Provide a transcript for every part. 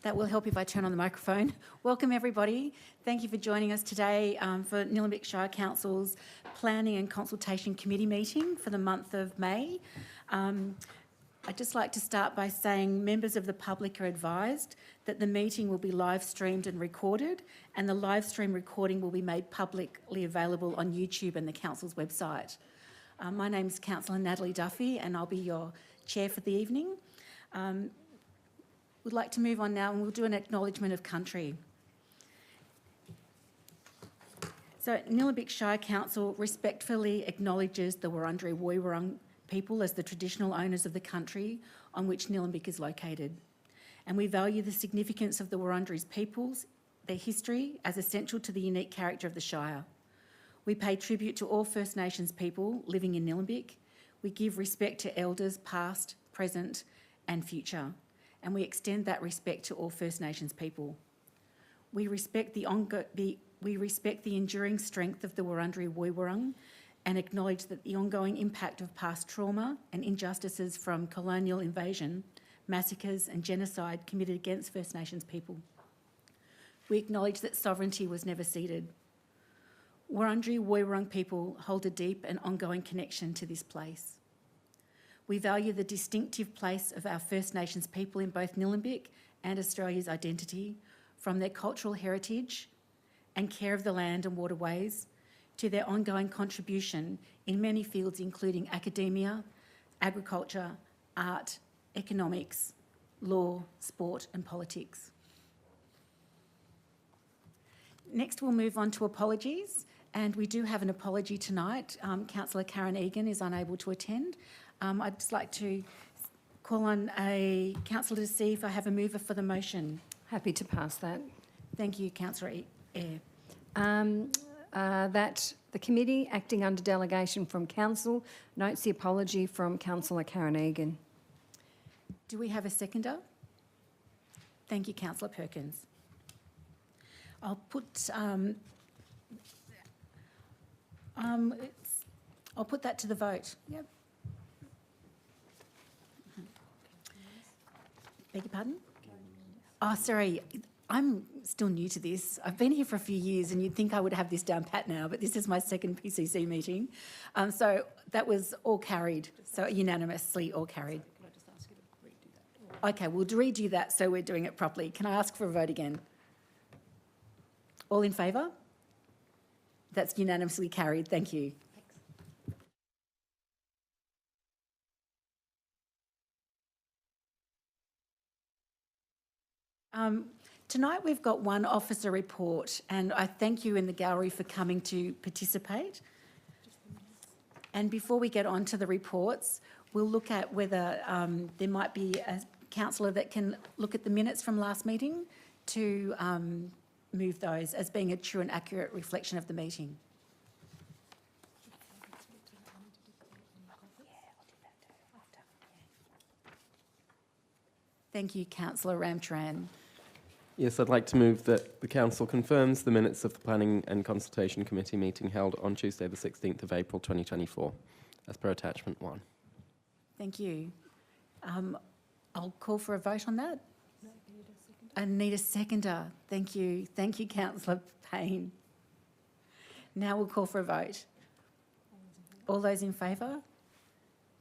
That will help if I turn on the microphone. Welcome everybody. Thank you for joining us today for Nillumbik Shire Council's Planning and Consultation Committee meeting for the month of May. I'd just like to start by saying members of the public are advised that the meeting will be live streamed and recorded, and the live stream recording will be made publicly available on YouTube and the Council's website. My name is Councillor Natalie Duffy and I'll be your chair for the evening. We'd like to move on now and we'll do an acknowledgement of country. So Nillumbik Shire Council respectfully acknowledges the Wurundjeri Woi-wurrung people as the traditional owners of the country on which Nillumbik is located. And we value the significance of the Wurundjeri's peoples, their history as essential to the unique character of the Shire. We pay tribute to all First Nations people living in Nillumbik. We give respect to elders past, present and future. And we extend that respect to all First Nations people. We respect the enduring strength of the Wurundjeri Woi-wurrung and acknowledge that the ongoing impact of past trauma and injustices from colonial invasion, massacres and genocide committed against First Nations people. We acknowledge that sovereignty was never ceded. Wurundjeri Woi-wurrung people hold a deep and ongoing connection to this place. We value the distinctive place of our First Nations people in both Nillumbik and Australia's identity, from their cultural heritage and care of the land and waterways to their ongoing contribution in many fields including academia, agriculture, art, economics, law, sport and politics. Next we'll move on to apologies, and we do have an apology tonight. Councillor Karen Egan is unable to attend. I'd just like to call on a councillor to see if I have a mover for the motion. Happy to pass that. Thank you, Councillor Eyre. That the committee, acting under delegation from Council, notes the apology from Councillor Karen Egan. Do we have a seconder? Thank you, Councillor Perkins. I'll put that to the vote. Yep. Beg your pardon? Oh, sorry. I'm still new to this. I've been here for a few years and you'd think I would have this down pat now, but this is my second PCC meeting. So that was all carried, so unanimously all carried. Can I just ask you to redo that? Okay, we'll redo that so we're doing it properly. Can I ask for a vote again? All in favour? That's unanimously carried. Thank you. Tonight we've got one officer report, and I thank you in the gallery for coming to participate. And before we get on to the reports, we'll look at whether there might be a councillor that can look at the minutes from last meeting to move those as being a true and accurate reflection of the meeting. Thank you, Councillor Ramcharan. Yes, I'd like to move that the Council confirms the minutes of the Planning and Consultation Committee meeting held on Tuesday the 16th of April 2024, as per attachment 1. Thank you. I'll call for a vote on that. No, I need a seconder. Thank you. Thank you, Councillor Payne. Now we'll call for a vote. All those in favour?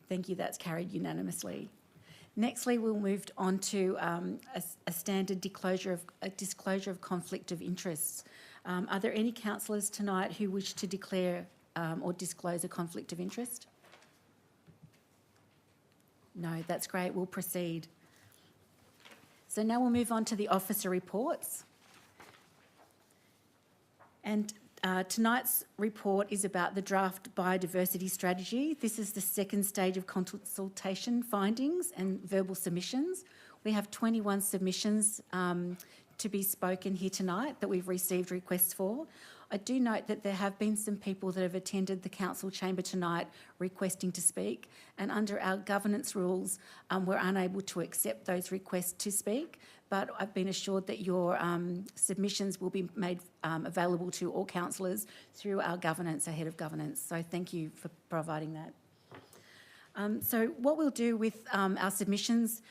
Thank you, that's carried unanimously. Nextly, we'll move on to a standard disclosure of conflict of interests. Are there any councillors tonight who wish to declare or disclose a conflict of interest? No, that's great. We'll proceed. So now we'll move on to the officer reports. And tonight's report is about the draft biodiversity strategy. This is the second stage of consultation findings and verbal submissions. We have 21 submissions to be spoken here tonight that we've received requests for. I do note that there have been some people that have attended the council chamber tonight requesting to speak, and under our governance rules, we're unable to accept those requests to speak, but I've been assured that your submissions will be made available to all councillors through our governance, our head of governance. So thank you for providing that. So what we'll do with our submissions,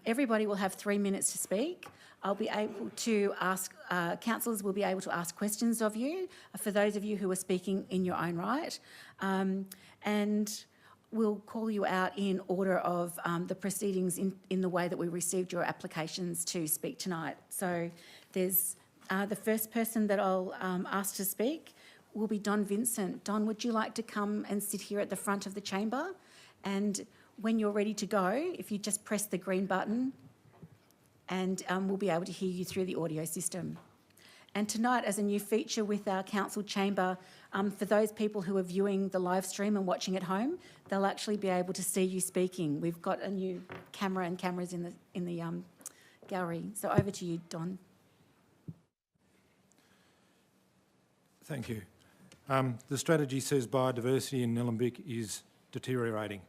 everybody will have 3 minutes to speak. I'll be able to ask, councillors will be able to ask questions of you, for those of you who are speaking in your own right. And we'll call you out in order of the proceedings in the way that we received your applications to speak tonight. So there's the first person that I'll ask to speak will be Don Vincent. Don, would you like to come and sit here at the front of the chamber? And when you're ready to go, if you just press the green button, and we'll be able to hear you through the audio system. And tonight, as a new feature with our council chamber, for those people who are viewing the live stream and watching at home, they'll actually be able to see you speaking. We've got a new camera and cameras in the gallery. So over to you, Don. Thank you. The strategy says biodiversity in Nillumbik is deteriorating.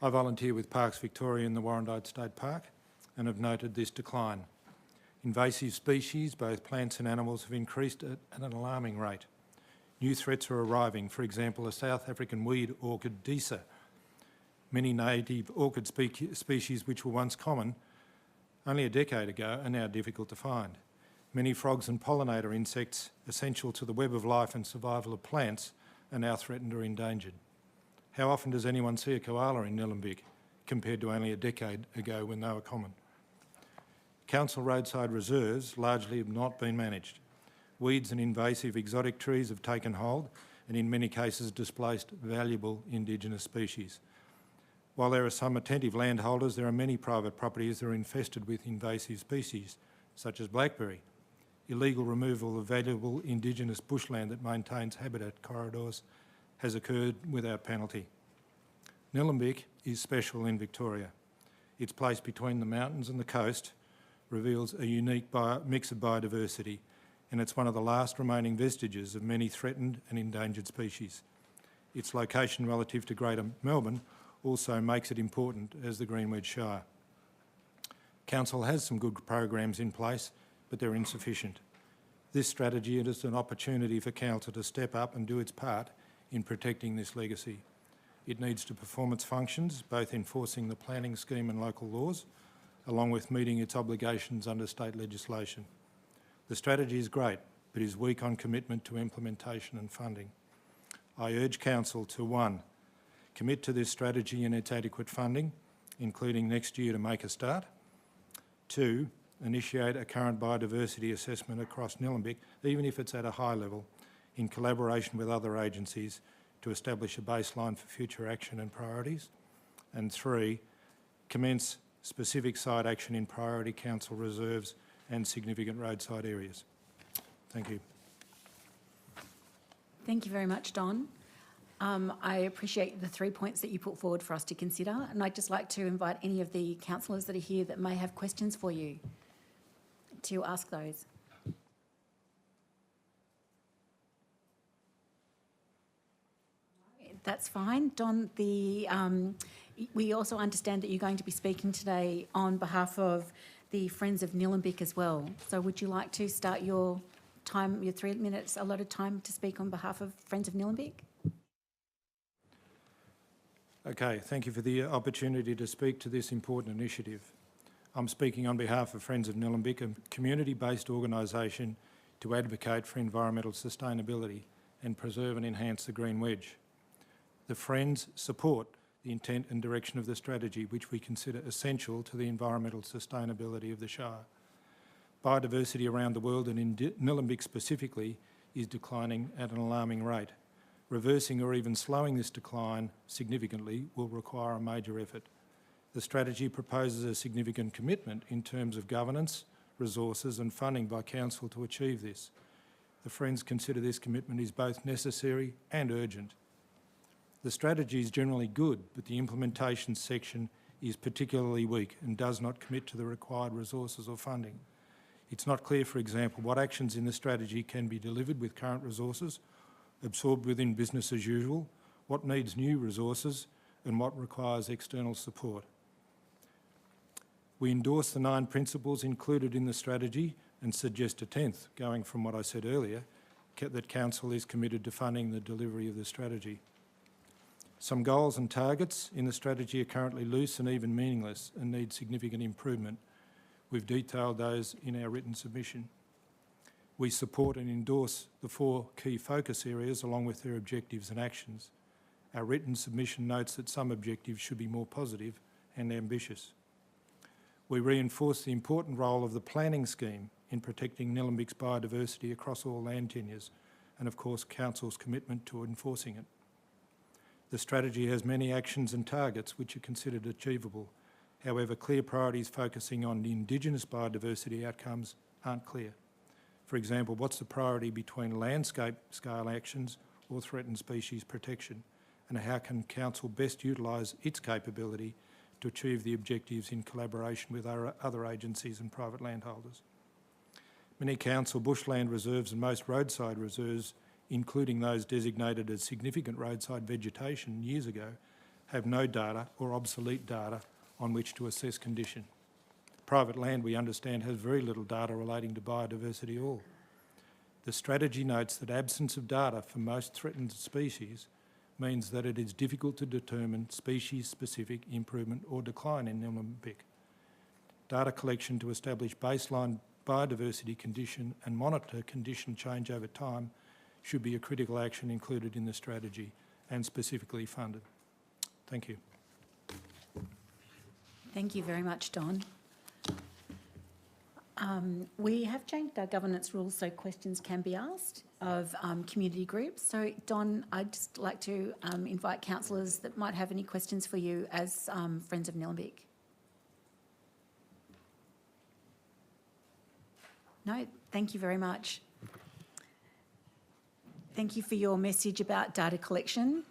I volunteer with Parks Victoria in the Warrandyte State Park and have noted this decline. Invasive species, both plants and animals, have increased at an alarming rate. New threats are arriving, for example, a South African weed orchid Disa. Many native orchid species which were once common only a decade ago are now difficult to find. Many frogs and pollinator insects essential to the web of life and survival of plants are now threatened or endangered. How often does anyone see a koala in Nillumbik compared to only a decade ago when they were common? Council roadside reserves largely have not been managed. Weeds and invasive exotic trees have taken hold and in many cases displaced valuable Indigenous species. While there are some attentive landholders, there are many private properties that are infested with invasive species, such as blackberry. Illegal removal of valuable Indigenous bushland that maintains habitat corridors has occurred without penalty. Nillumbik is special in Victoria. Its place between the mountains and the coast reveals a unique mix of biodiversity, and it's one of the last remaining vestiges of many threatened and endangered species. Its location relative to Greater Melbourne also makes it important as the Greenwich Shire. Council has some good programs in place, but they're insufficient. This strategy is an opportunity for Council to step up and do its part in protecting this legacy. It needs to perform its functions, both enforcing the planning scheme and local laws, along with meeting its obligations under state legislation. The strategy is great, but is weak on commitment to implementation and funding. I urge Council to 1. Commit to this strategy and its adequate funding, including next year to make a start. 2. Initiate a current biodiversity assessment across Nillumbik, even if it's at a high level, in collaboration with other agencies to establish a baseline for future action and priorities. And 3. Commence specific site action in priority council reserves and significant roadside areas. Thank you. Thank you very much, Don. I appreciate the 3 points that you put forward for us to consider, and I'd just like to invite any of the councillors that are here that may have questions for you to ask those. That's fine. Don, we also understand that you're going to be speaking today on behalf of the Friends of Nillumbik as well. So would you like to start your 3 minutes allotted time to speak on behalf of Friends of Nillumbik? Okay, thank you for the opportunity to speak to this important initiative. I'm speaking on behalf of Friends of Nillumbik, a community-based organisation to advocate for environmental sustainability and preserve and enhance the green wedge. The Friends support the intent and direction of the strategy, which we consider essential to the environmental sustainability of the Shire. Biodiversity around the world and in Nillumbik specifically is declining at an alarming rate. Reversing or even slowing this decline significantly will require a major effort. The strategy proposes a significant commitment in terms of governance, resources and funding by Council to achieve this. The Friends consider this commitment is both necessary and urgent. The strategy is generally good, but the implementation section is particularly weak and does not commit to the required resources or funding. It's not clear, for example, what actions in the strategy can be delivered with current resources, absorbed within business as usual, what needs new resources, and what requires external support. We endorse the 9 principles included in the strategy and suggest a 10th, going from what I said earlier, that Council is committed to funding the delivery of the strategy. Some goals and targets in the strategy are currently loose and even meaningless and need significant improvement. We've detailed those in our written submission. We support and endorse the 4 key focus areas along with their objectives and actions. Our written submission notes that some objectives should be more positive and ambitious. We reinforce the important role of the planning scheme in protecting Nillumbik's biodiversity across all land tenures and, of course, Council's commitment to enforcing it. The strategy has many actions and targets which are considered achievable. However, clear priorities focusing on the Indigenous biodiversity outcomes aren't clear. For example, what's the priority between landscape scale actions or threatened species protection? And how can Council best utilise its capability to achieve the objectives in collaboration with other agencies and private landholders? Many council bushland reserves and most roadside reserves, including those designated as significant roadside vegetation years ago, have no data or obsolete data on which to assess condition. Private land, we understand, has very little data relating to biodiversity at all. The strategy notes that absence of data for most threatened species means that it is difficult to determine species-specific improvement or decline in Nillumbik. Data collection to establish baseline biodiversity condition and monitor condition change over time should be a critical action included in the strategy and specifically funded. Thank you. Thank you very much, Don. We have changed our governance rules so questions can be asked of community groups. So, Don, I'd just like to invite councillors that might have any questions for you as Friends of Nillumbik. No, thank you very much. Thank you for your message about data collection.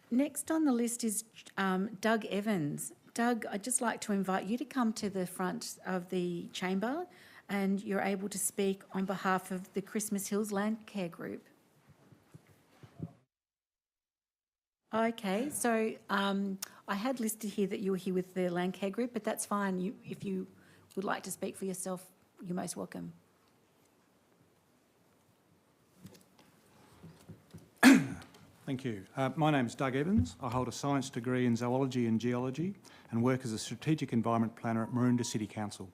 Next on the list is Doug Evans. Doug, I'd just like to invite you to come to the front of the chamber and you're able to speak on behalf of the Christmas Hills Land Care Group. Okay, so I had listed here that you were here with the Land Care Group, but that's fine. If you would like to speak for yourself, you're most welcome. Thank you. My name is Doug Evans. I hold a science degree in zoology and geology and work as a strategic environment planner at Maroondah City Council.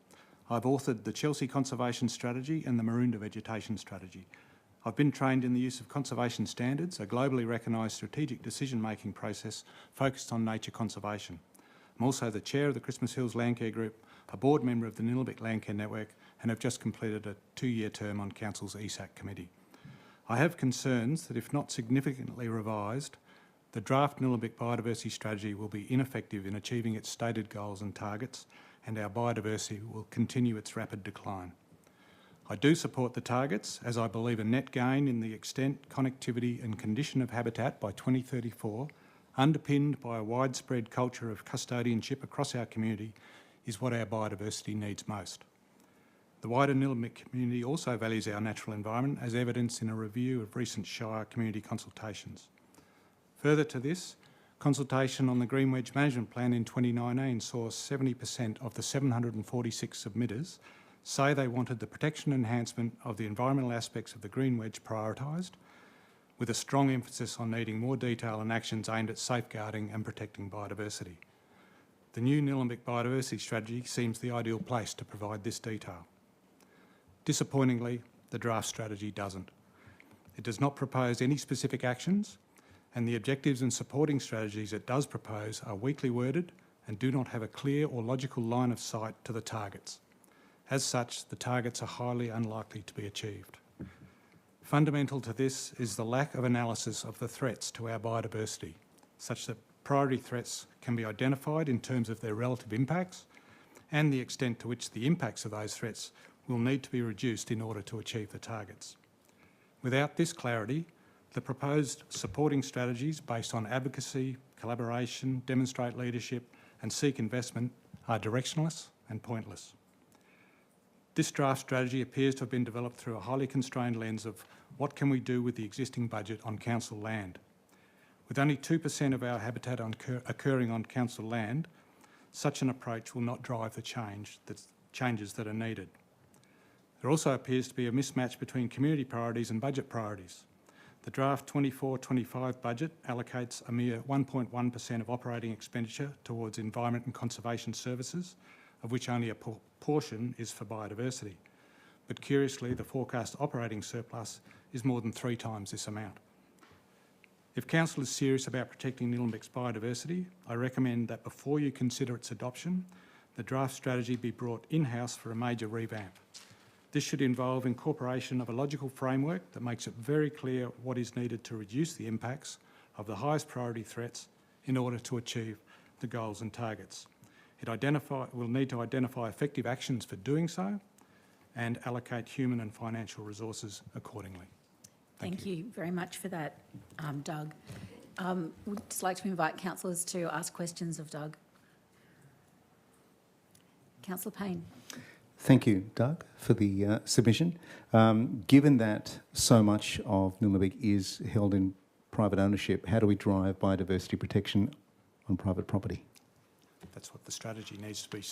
I've authored the Chelsea Conservation Strategy and the Maroondah Vegetation Strategy. I've been trained in the use of conservation standards, a globally recognised strategic decision-making process focused on nature conservation. I'm also the chair of the Christmas Hills Landcare Group, a board member of the Nillumbik Landcare Network, and have just completed a 2-year term on Council's ESAC committee. I have concerns that if not significantly revised, the draft Nillumbik Biodiversity Strategy will be ineffective in achieving its stated goals and targets, and our biodiversity will continue its rapid decline. I do support the targets, as I believe a net gain in the extent, connectivity and condition of habitat by 2034, underpinned by a widespread culture of custodianship across our community, is what our biodiversity needs most. The wider Nillumbik community also values our natural environment, as evidenced in a review of recent Shire community consultations. Further to this, consultation on the Green Wedge Management Plan in 2019 saw 70% of the 746 submitters say they wanted the protection and enhancement of the environmental aspects of the Green Wedge prioritised, with a strong emphasis on needing more detail and actions aimed at safeguarding and protecting biodiversity. The new Nillumbik Biodiversity Strategy seems the ideal place to provide this detail. Disappointingly, the draft strategy doesn't. It does not propose any specific actions, and the objectives and supporting strategies it does propose are weakly worded and do not have a clear or logical line of sight to the targets. As such, the targets are highly unlikely to be achieved. Fundamental to this is the lack of analysis of the threats to our biodiversity, such that priority threats can be identified in terms of their relative impacts and the extent to which the impacts of those threats will need to be reduced in order to achieve the targets. Without this clarity, the proposed supporting strategies based on advocacy, collaboration, demonstrate leadership and seek investment are directionless and pointless. This draft strategy appears to have been developed through a highly constrained lens of what can we do with the existing budget on council land. With only 2% of our habitat occurring on council land, such an approach will not drive the changes that are needed. There also appears to be a mismatch between community priorities and budget priorities. The draft 24-25 budget allocates a mere 1.1% of operating expenditure towards environment and conservation services, of which only a portion is for biodiversity. But curiously, the forecast operating surplus is more than 3 times this amount. If Council is serious about protecting Nillumbik's biodiversity, I recommend that before you consider its adoption, the draft strategy be brought in-house for a major revamp. This should involve incorporation of a logical framework that makes it very clear what is needed to reduce the impacts of the highest priority threats in order to achieve the goals and targets. We'll need to identify effective actions for doing so and allocate human and financial resources accordingly. Thank you very much for that, Doug. We'd just like to invite councillors to ask questions of Doug. Councillor Payne. Thank you, Doug, for the submission. Given that so much of Nillumbik is held in private ownership, how do we drive biodiversity protection on private property? That's what the strategy needs to be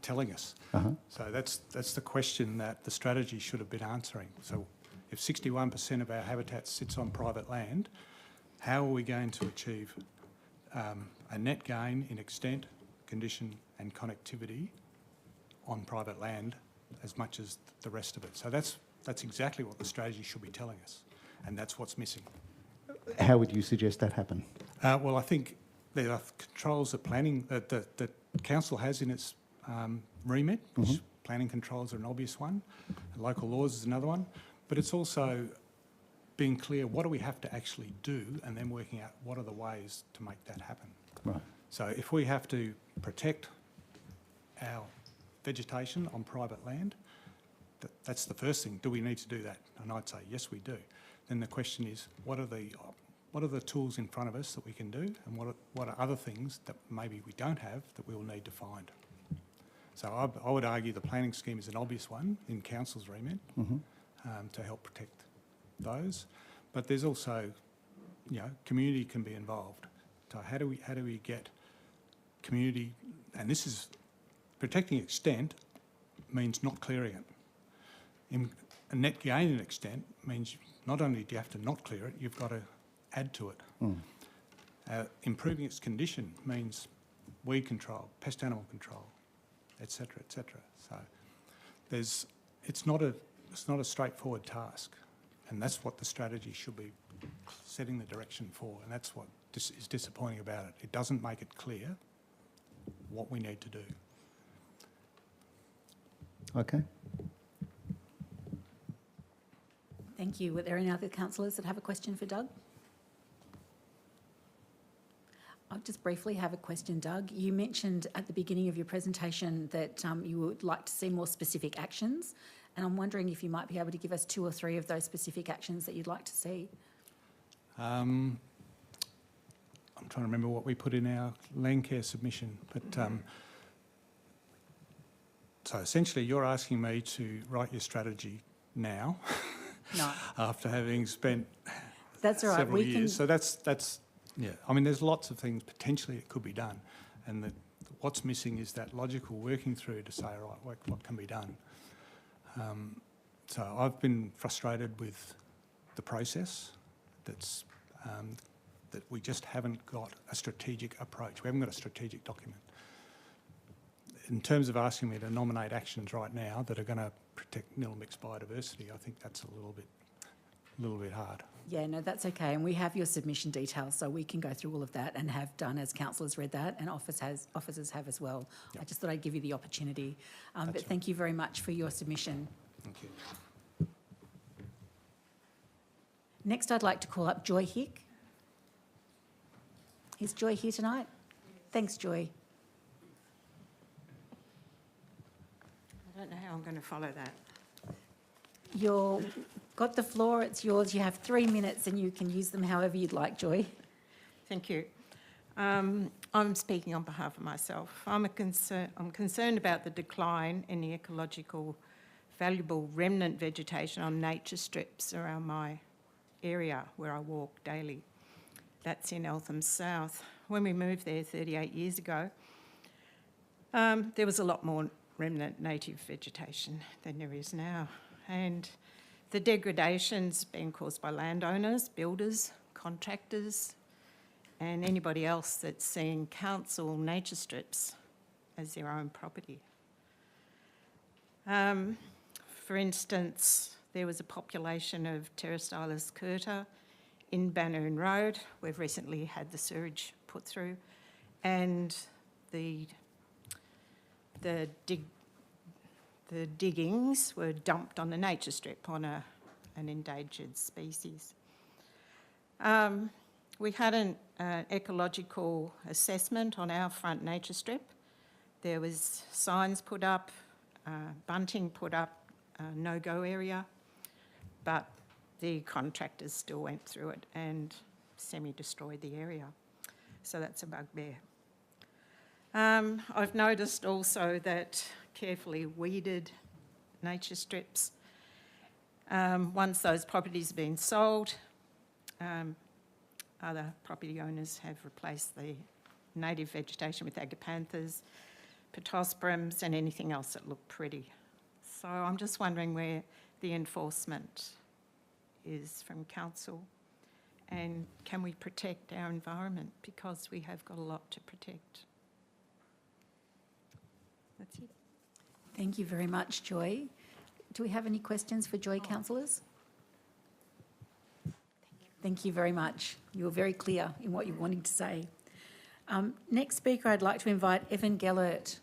telling us. Uh-huh. So that's the question that the strategy should have been answering. So if 61% of our habitat sits on private land, how are we going to achieve a net gain in extent, condition and connectivity on private land as much as the rest of it? So that's exactly what the strategy should be telling us, and that's what's missing. How would you suggest that happen? Well, I think there are controls that that council has in its remit, which planning controls are an obvious one, and local laws is another one, but it's also being clear what do we have to actually do and then working out what are the ways to make that happen. Right. So if we have to protect our vegetation on private land, that's the first thing. Do we need to do that? And I'd say yes, we do. Then the question is, what are the tools in front of us that we can do, and what are other things that maybe we don't have that we will need to find? So I would argue the planning scheme is an obvious one in council's remit to help protect those, but there's also, community can be involved. So how do we get community? And this is protecting extent means not clearing it. A net gain in extent means not only do you have to not clear it, you've got to add to it. Improving its condition means weed control, pest animal control, etc., etc. So it's not a straightforward task, and that's what the strategy should be setting the direction for, and that's what is disappointing about it. It doesn't make it clear what we need to do. Okay. Thank you. Were there any other councillors that have a question for Doug? I'll just briefly have a question, Doug. You mentioned at the beginning of your presentation that you would like to see more specific actions, and I'm wondering if you might be able to give us 2 or 3 of those specific actions that you'd like to see. I'm trying to remember what we put in our land care submission, but so essentially you're asking me to write your strategy now, No. after having spent That's all right. several years. So that's yeah. I mean, there's lots of things potentially it could be done, and what's missing is that logical working through to say, right, what can be done. So I've been frustrated with the process. That we just haven't got a strategic approach. We haven't got a strategic document. In terms of asking me to nominate actions right now that are going to protect Nillumbik's biodiversity, I think that's a little bit hard. Yeah, no, that's okay. And we have your submission details, so we can go through all of that and have done as councillors read that, and officers have as well. Yep. I just thought I'd give you the opportunity. But right. Thank you very much for your submission. Thank you. Next, I'd like to call up Joy Hick. Is Joy here tonight? Thanks, Joy. I don't know how I'm going to follow that. You've got the floor, it's yours. You have 3 minutes and you can use them however you'd like, Joy. Thank you. I'm speaking on behalf of myself. I'm concerned about the decline in the ecological valuable remnant vegetation on nature strips around my area where I walk daily. That's in Eltham South. When we moved there 38 years ago, there was a lot more remnant native vegetation than there is now. And The degradation's been caused by landowners, builders, contractors, and anybody else that's seeing council nature strips as their own property. For instance, there was a population of Pterostylis curta in Bannoon Road. We've recently had the sewage put through, and the diggings were dumped on the nature strip on an endangered species. We had an ecological assessment on our front nature strip. There was signs put up, bunting put up, no-go area, but the contractors still went through it and semi-destroyed the area. So that's a bugbear. I've noticed also that carefully weeded nature strips, once those properties have been sold, other property owners have replaced the native vegetation with agapanthus, pittosporums and anything else that looked pretty. So I'm just wondering where the enforcement is from council, and can we protect our environment, because we have got a lot to protect. That's it. Thank you very much, Joy. Do we have any questions for Joy, councillors? Thank you very much. You were very clear in what you're wanting to say. Next speaker, I'd like to invite Evan Gellert.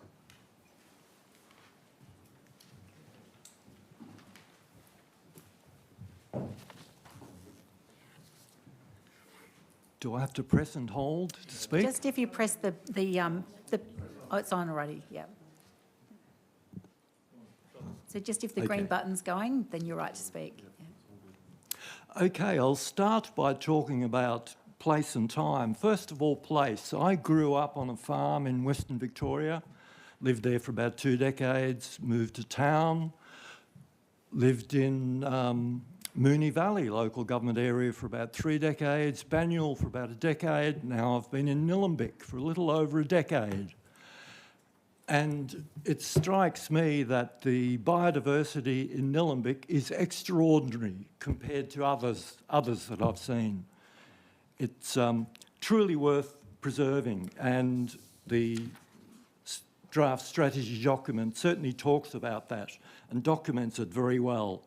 Do I have to press and hold to speak? Just if you press oh, it's on already, yeah. So just if the green Okay. button's going, then you're right to speak. Yeah. Okay, I'll start by talking about place and time. First of all, place. I grew up on a farm in Western Victoria, lived there for about 2 decades, moved to town, lived in Moonee Valley local government area for about 3 decades, Banyule for about a decade. Now I've been in Nillumbik for a little over a decade. And it strikes me that the biodiversity in Nillumbik is extraordinary compared to others that I've seen. It's truly worth preserving, and the draft strategy document certainly talks about that and documents it very well.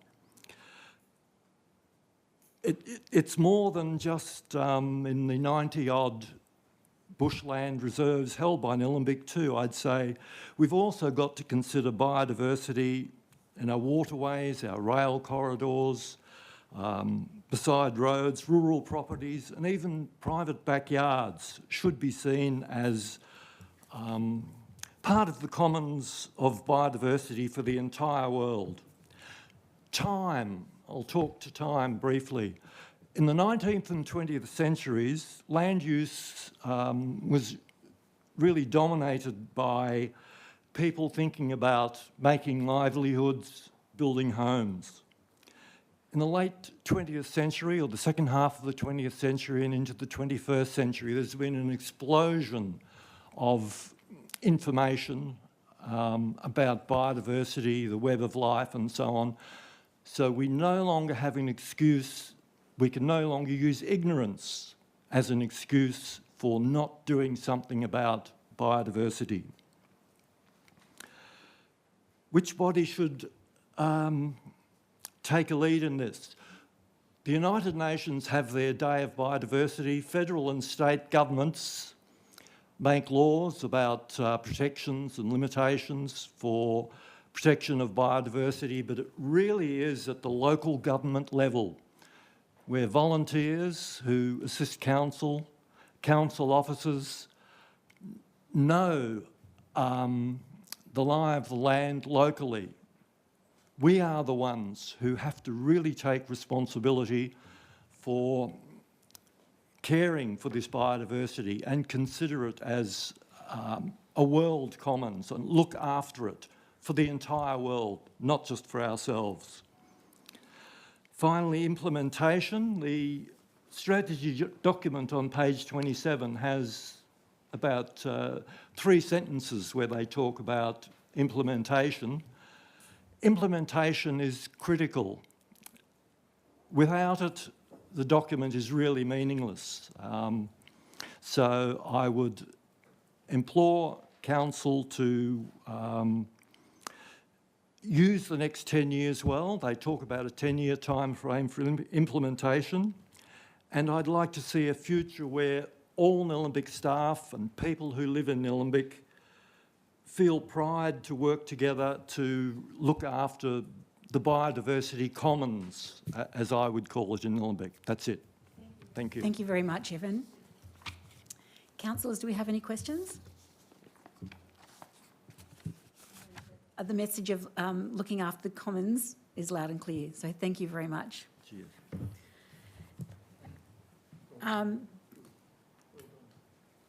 It's more than just in the 90-odd bushland reserves held by Nillumbik too, I'd say. We've also got to consider biodiversity in our waterways, our rail corridors, beside roads, rural properties, and even private backyards should be seen as part of the commons of biodiversity for the entire world. Time. I'll talk to time briefly. In the 19th and 20th centuries, land use was really dominated by people thinking about making livelihoods, building homes. In the late 20th century, or the second half of the 20th century and into the 21st century, there's been an explosion of information about biodiversity, the web of life and so on. So we no longer have an excuse, we can no longer use ignorance as an excuse for not doing something about biodiversity. Which body should take a lead in this? The United Nations have their Day of Biodiversity. Federal and state governments make laws about protections and limitations for protection of biodiversity, but it really is at the local government level where volunteers who assist council officers know the lie of the land locally. We are the ones who have to really take responsibility for caring for this biodiversity and consider it as a world commons and look after it for the entire world, not just for ourselves. Finally, implementation. The strategy document on page 27 has about 3 sentences where they talk about implementation. Implementation is critical. without it, the document is really meaningless. So I would implore council to use the next 10 years well. They talk about a 10-year time frame for implementation. And I'd like to see a future where all Nillumbik staff and people who live in Nillumbik feel pride to work together to look after the biodiversity commons, as I would call it in Nillumbik. That's it. Thank you. Thank you very much, Evan. Councillors, do we have any questions? The message of looking after the commons is loud and clear, so thank you very much. Cheers.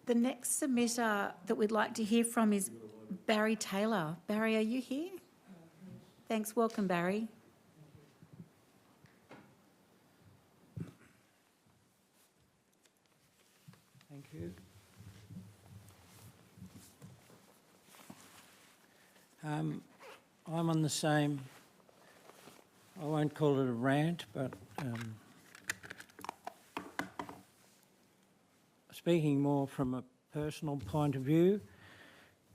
The next submitter that we'd like to hear from is Barry Taylor. Barry, are you here? Thanks. Welcome, Barry. Thank you. I'm on the same, I won't call it a rant, but speaking more from a personal point of view,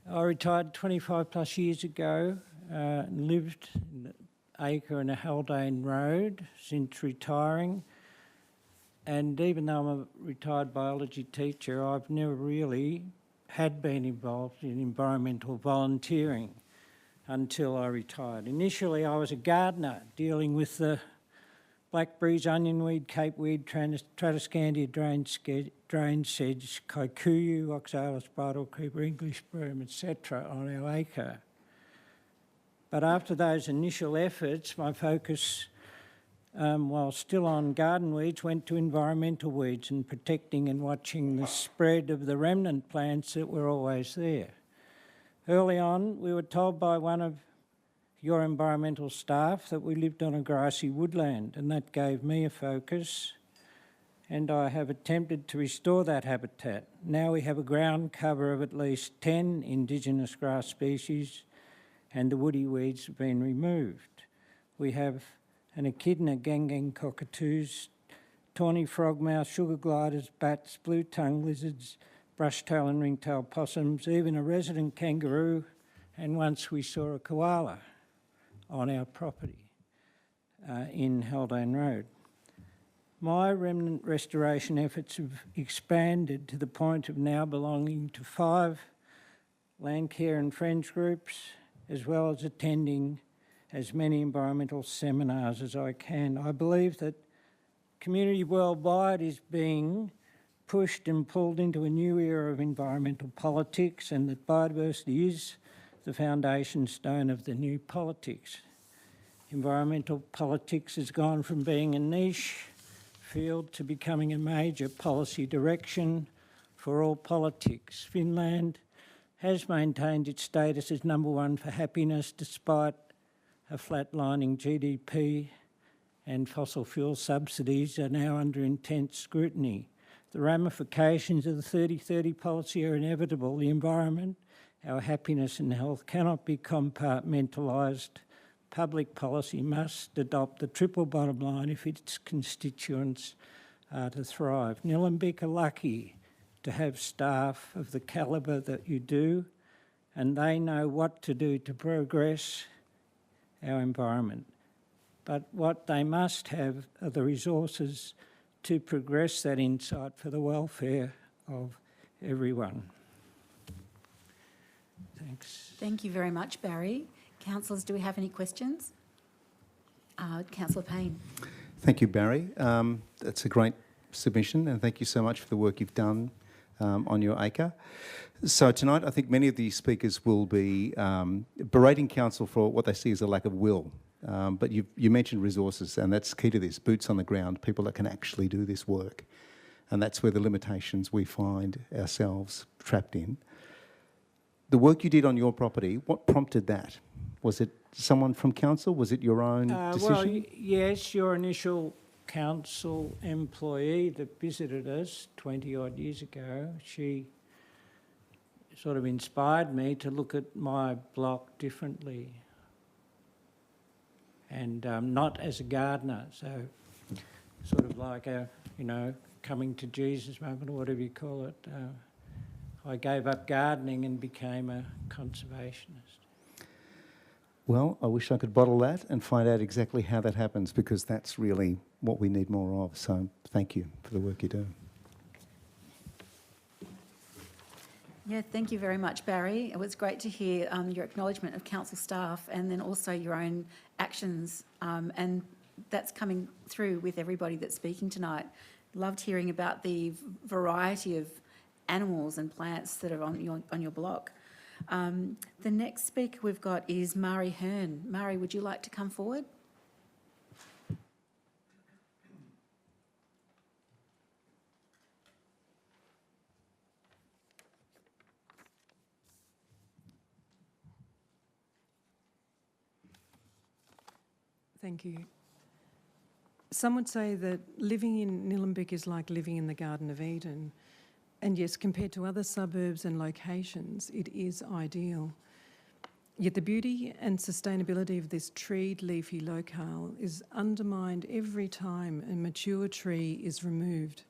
I retired 25 plus years ago and lived in an acre in a Haldane Road since retiring. And even though I'm a retired biology teacher, I've never really had been involved in environmental volunteering until I retired. Initially, I was a gardener dealing with the blackberries, onionweed, capeweed, Tradescandia, drain sedge, kikuyu, oxalis, bridal creeper, English broom, etc. on our acre. But after those initial efforts, my focus, while still on garden weeds, went to environmental weeds and protecting and watching the spread of the remnant plants that were always there. Early on, we were told by one of your environmental staff that we lived on a grassy woodland, and that gave me a focus, and I have attempted to restore that habitat. Now we have a ground cover of at least 10 Indigenous grass species, and the woody weeds have been removed. We have an echidna, gangang cockatoos, tawny frogmouth, sugar gliders, bats, blue-tongued lizards, brush-tail and ring-tailed possums, even a resident kangaroo, and once we saw a koala on our property in Haldane Road. My remnant restoration efforts have expanded to the point of now belonging to 5 land care and friends groups, as well as attending as many environmental seminars as I can. I believe that community worldwide is being pushed and pulled into a new era of environmental politics, and that biodiversity is the foundation stone of the new politics. Environmental politics has gone from being a niche field to becoming a major policy direction for all politics. Finland has maintained its status as #1 for happiness despite a flatlining GDP, and fossil fuel subsidies are now under intense scrutiny. The ramifications of the 30-30 policy are inevitable. The environment, our happiness and health cannot be compartmentalised. Public policy must adopt the triple bottom line if its constituents are to thrive. Nillumbik are lucky to have staff of the calibre that you do, and they know what to do to progress our environment. But what they must have are the resources to progress that insight for the welfare of everyone. Thanks. Thank you very much, Barry. Councillors, do we have any questions? Councillor Payne. Thank you, Barry. That's a great submission, and thank you so much for the work you've done on your acre. So tonight, I think many of the speakers will be berating council for what they see as a lack of will. But you mentioned resources, and that's key to this, boots on the ground, people that can actually do this work. And that's where the limitations we find ourselves trapped in. The work you did on your property, what prompted that? Was it someone from council? Was it your own decision? Well, yes, your initial council employee that visited us 20 odd years ago, she sort of inspired me to look at my block differently, and not as a gardener. So sort of like a, coming to Jesus moment, or whatever you call it. I gave up gardening and became a conservationist. Well, I wish I could bottle that and find out exactly how that happens, because that's really what we need more of. So thank you for the work you do. Yeah, thank you very much, Barry. It was great to hear your acknowledgement of council staff and then also your own actions, and that's coming through with everybody that's speaking tonight. Loved hearing about the variety of animals and plants that are on your block. The next speaker we've got is Mari Hearn. Mari, would you like to come forward? Thank you. Some would say that living in Nillumbik is like living in the Garden of Eden. And yes, compared to other suburbs and locations, it is ideal. Yet the beauty and sustainability of this treed, leafy locale is undermined every time a mature tree is removed,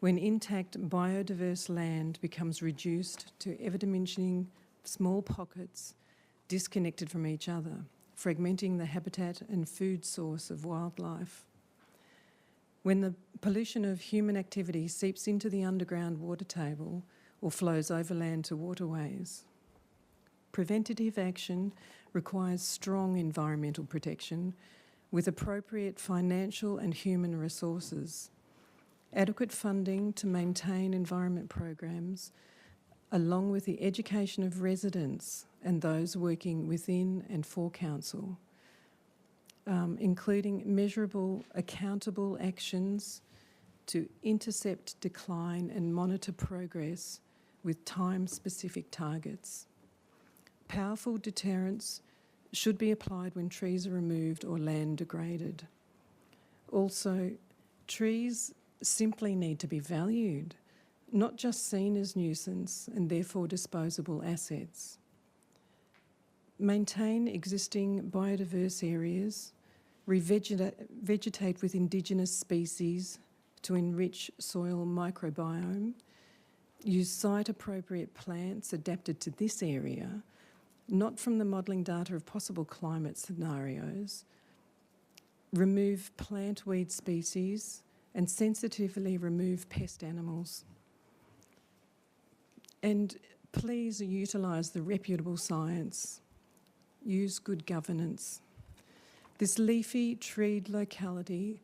when intact biodiverse land becomes reduced to ever-diminishing small pockets disconnected from each other, fragmenting the habitat and food source of wildlife. When the pollution of human activity seeps into the underground water table or flows overland to waterways. Preventative action requires strong environmental protection with appropriate financial and human resources, adequate funding to maintain environment programs, along with the education of residents and those working within and for council, including measurable, accountable actions to intercept decline and monitor progress with time-specific targets. Powerful deterrents should be applied when trees are removed or land degraded. Also, trees simply need to be valued, not just seen as nuisance and therefore disposable assets. Maintain existing biodiverse areas, revegetate with indigenous species to enrich soil microbiome, use site-appropriate plants adapted to this area, not from the modelling data of possible climate scenarios, remove plant weed species and sensitively remove pest animals. And please utilise the reputable science. Use good governance. This leafy, treed locality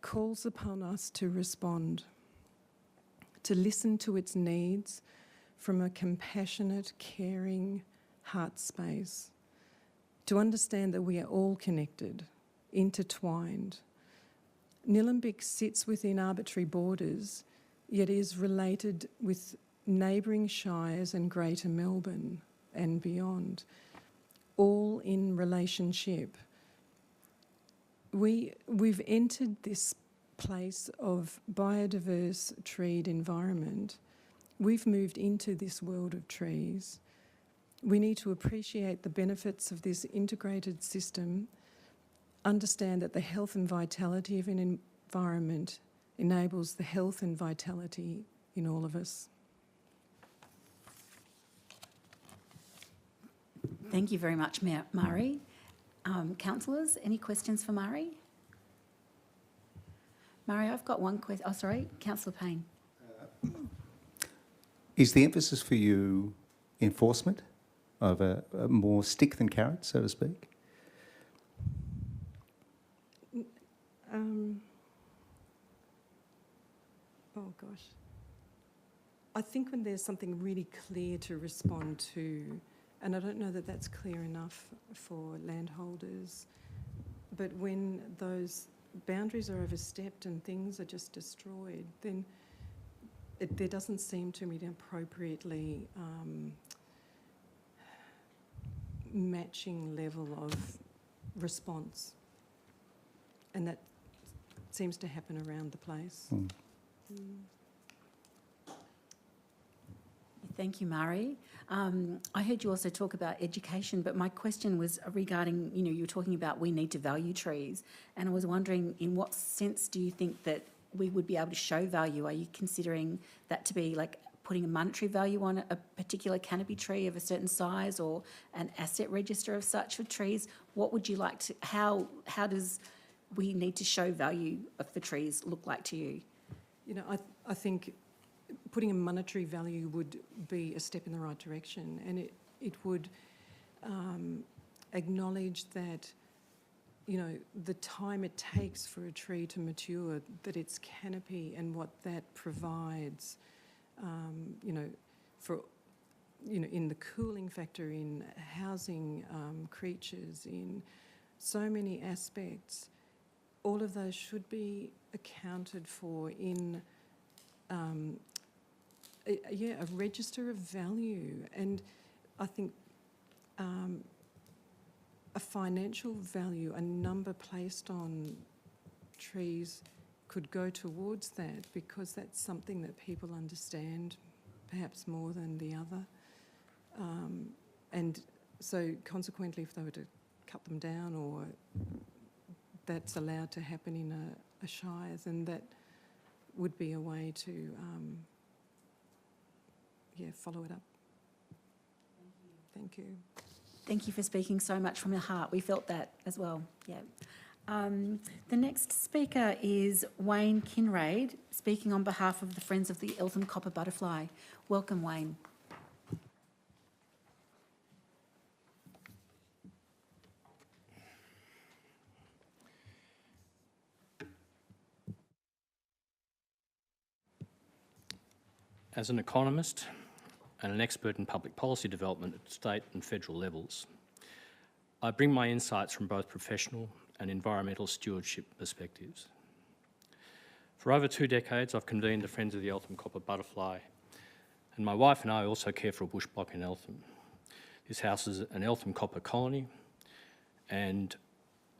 calls upon us to respond, to listen to its needs from a compassionate, caring heart space, to understand that we are all connected, intertwined. Nillumbik sits within arbitrary borders, yet is related with neighbouring shires and Greater Melbourne and beyond, all in relationship. We've entered this place of biodiverse treed environment. We've moved into this world of trees. We need to appreciate the benefits of this integrated system, understand that the health and vitality of an environment enables the health and vitality in all of us. Thank you very much, Mari. Councillors, any questions for Mari? Mari, I've got one question. Oh, sorry, Councillor Payne. Is the emphasis for you enforcement of a more stick than carrot, so to speak? Oh gosh. I think when there's something really clear to respond to, and I don't know that that's clear enough for landholders, but when those boundaries are overstepped and things are just destroyed, then there doesn't seem to me to appropriately matching level of response. And that seems to happen around the place. Thank you, Mari. I heard you also talk about education, but my question was regarding, you were talking about we need to value trees, and I was wondering in what sense do you think that we would be able to show value? Are you considering that to be like putting a monetary value on a particular canopy tree of a certain size, or an asset register of such for trees? What would you like to, how does we need to show value for trees look like to you? I think putting a monetary value would be a step in the right direction, and it would acknowledge that, the time it takes for a tree to mature, that its canopy and what that provides, for, in the cooling factor, in housing creatures, in so many aspects, all of those should be accounted for in a register of value. And I think a financial value, a number placed on trees, could go towards that, because that's something that people understand perhaps more than the other. And so consequently, if they were to cut them down, or that's allowed to happen in a shire, then that would be a way to follow it up. Thank you. Thank you for speaking so much from your heart. We felt that as well. Yeah. The next speaker is Wayne Kinraid, speaking on behalf of the Friends of the Eltham Copper Butterfly. Welcome, Wayne. As an economist and an expert in public policy development at state and federal levels, I bring my insights from both professional and environmental stewardship perspectives. For over 2 decades, I've convened the Friends of the Eltham Copper Butterfly, and my wife and I also care for a bush block in Eltham. This houses an Eltham copper colony and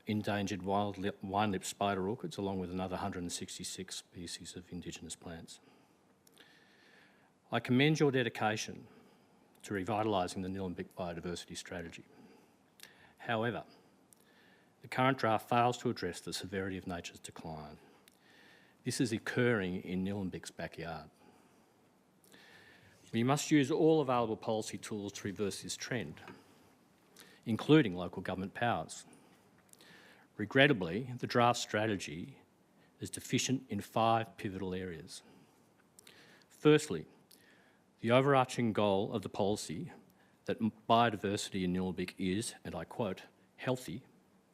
endangered wine-lip spider orchids, along with another 166 species of Indigenous plants. I commend your dedication to revitalising the Nillumbik biodiversity strategy. However, the current draft fails to address the severity of nature's decline. This is occurring in Nillumbik's backyard. We must use all available policy tools to reverse this trend, including local government powers. Regrettably, the draft strategy is deficient in 5 pivotal areas. Firstly, the overarching goal of the policy that biodiversity in Nillumbik is, and I quote, healthy,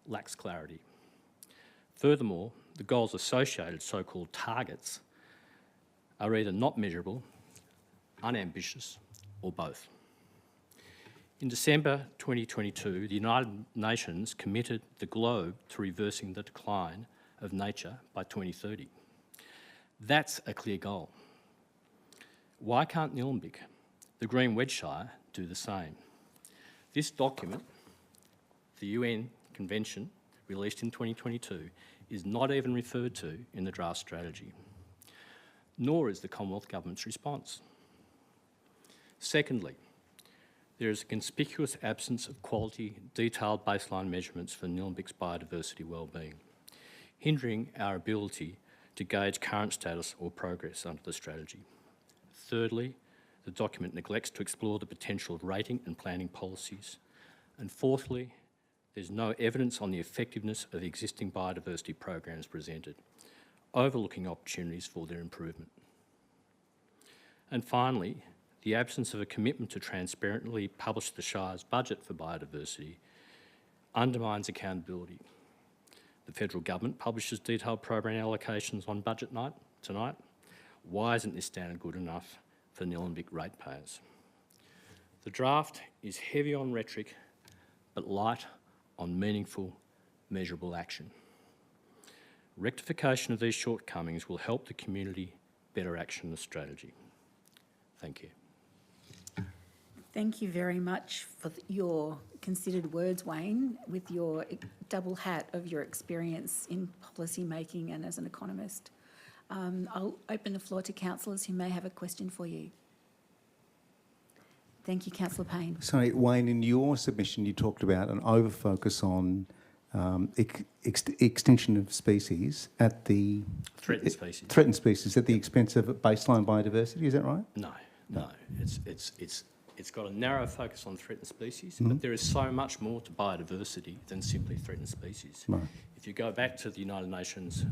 lacks clarity. Furthermore, the goals associated, so-called targets, are either not measurable, unambitious, or both. In December 2022, the United Nations committed the globe to reversing the decline of nature by 2030. That's a clear goal. Why can't Nillumbik, the Green Wedge Shire, do the same? This document, the UN Convention released in 2022, is not even referred to in the draft strategy, nor is the Commonwealth Government's response. Secondly, there is a conspicuous absence of quality, detailed baseline measurements for Nillumbik's biodiversity wellbeing, hindering our ability to gauge current status or progress under the strategy. Thirdly, the document neglects to explore the potential of rating and planning policies. And fourthly, there's no evidence on the effectiveness of the existing biodiversity programs presented, overlooking opportunities for their improvement. And finally, the absence of a commitment to transparently publish the Shire's budget for biodiversity undermines accountability. The federal government publishes detailed program allocations on budget night tonight. Why isn't this standard good enough for Nillumbik ratepayers? The draft is heavy on rhetoric, but light on meaningful, measurable action. Rectification of these shortcomings will help the community better action the strategy. Thank you. Thank you very much for your considered words, Wayne, with your double hat of your experience in policy making and as an economist. I'll open the floor to councillors who may have a question for you. Thank you, Councillor Payne. Sorry, Wayne, in your submission you talked about an over-focus on extinction of species at the... Threatened species. Threatened species at the expense of baseline biodiversity, is that right? No. It's got a narrow focus on threatened species, but there is so much more to biodiversity than simply threatened species. Right. If you go back to the United Nations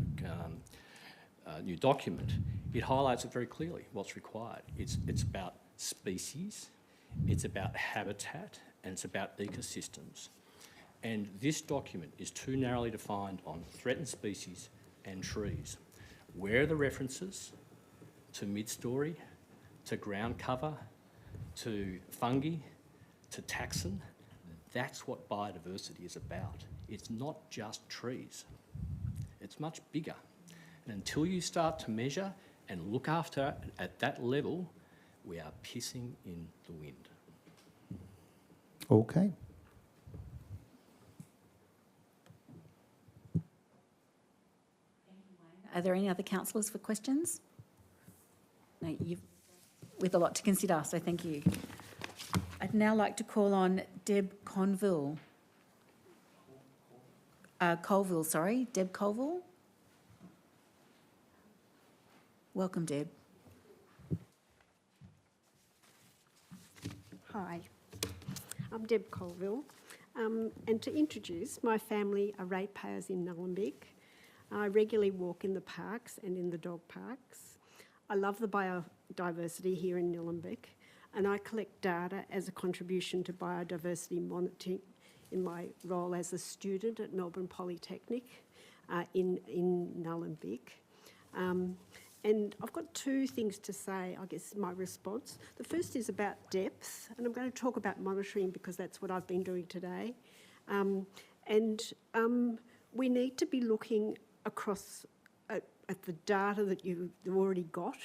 new document, it highlights it very clearly what's required. It's about species, it's about habitat, and it's about ecosystems. And this document is too narrowly defined on threatened species and trees. Where are the references to mid-story, to ground cover, to fungi, to taxon? That's what biodiversity is about. It's not just trees. It's much bigger. And until you start to measure and look after it at that level, we are pissing in the wind. Okay. Are there any other councillors for questions? No, you've with a lot to consider, so thank you. I'd now like to call on Deb Colville. Deb Colville. Welcome, Deb. Hi, I'm Deb Colville, and to introduce, my family are ratepayers in Nullenbik. I regularly walk in the parks and in the dog parks. I love the biodiversity here in Nullenbik, and I collect data as a contribution to biodiversity monitoring in my role as a student at Melbourne Polytechnic in Nullenbik. And I've got two things to say, I guess, my response. The first is about depth, and I'm going to talk about monitoring because that's what I've been doing today. We need to be looking across at the data that you've already got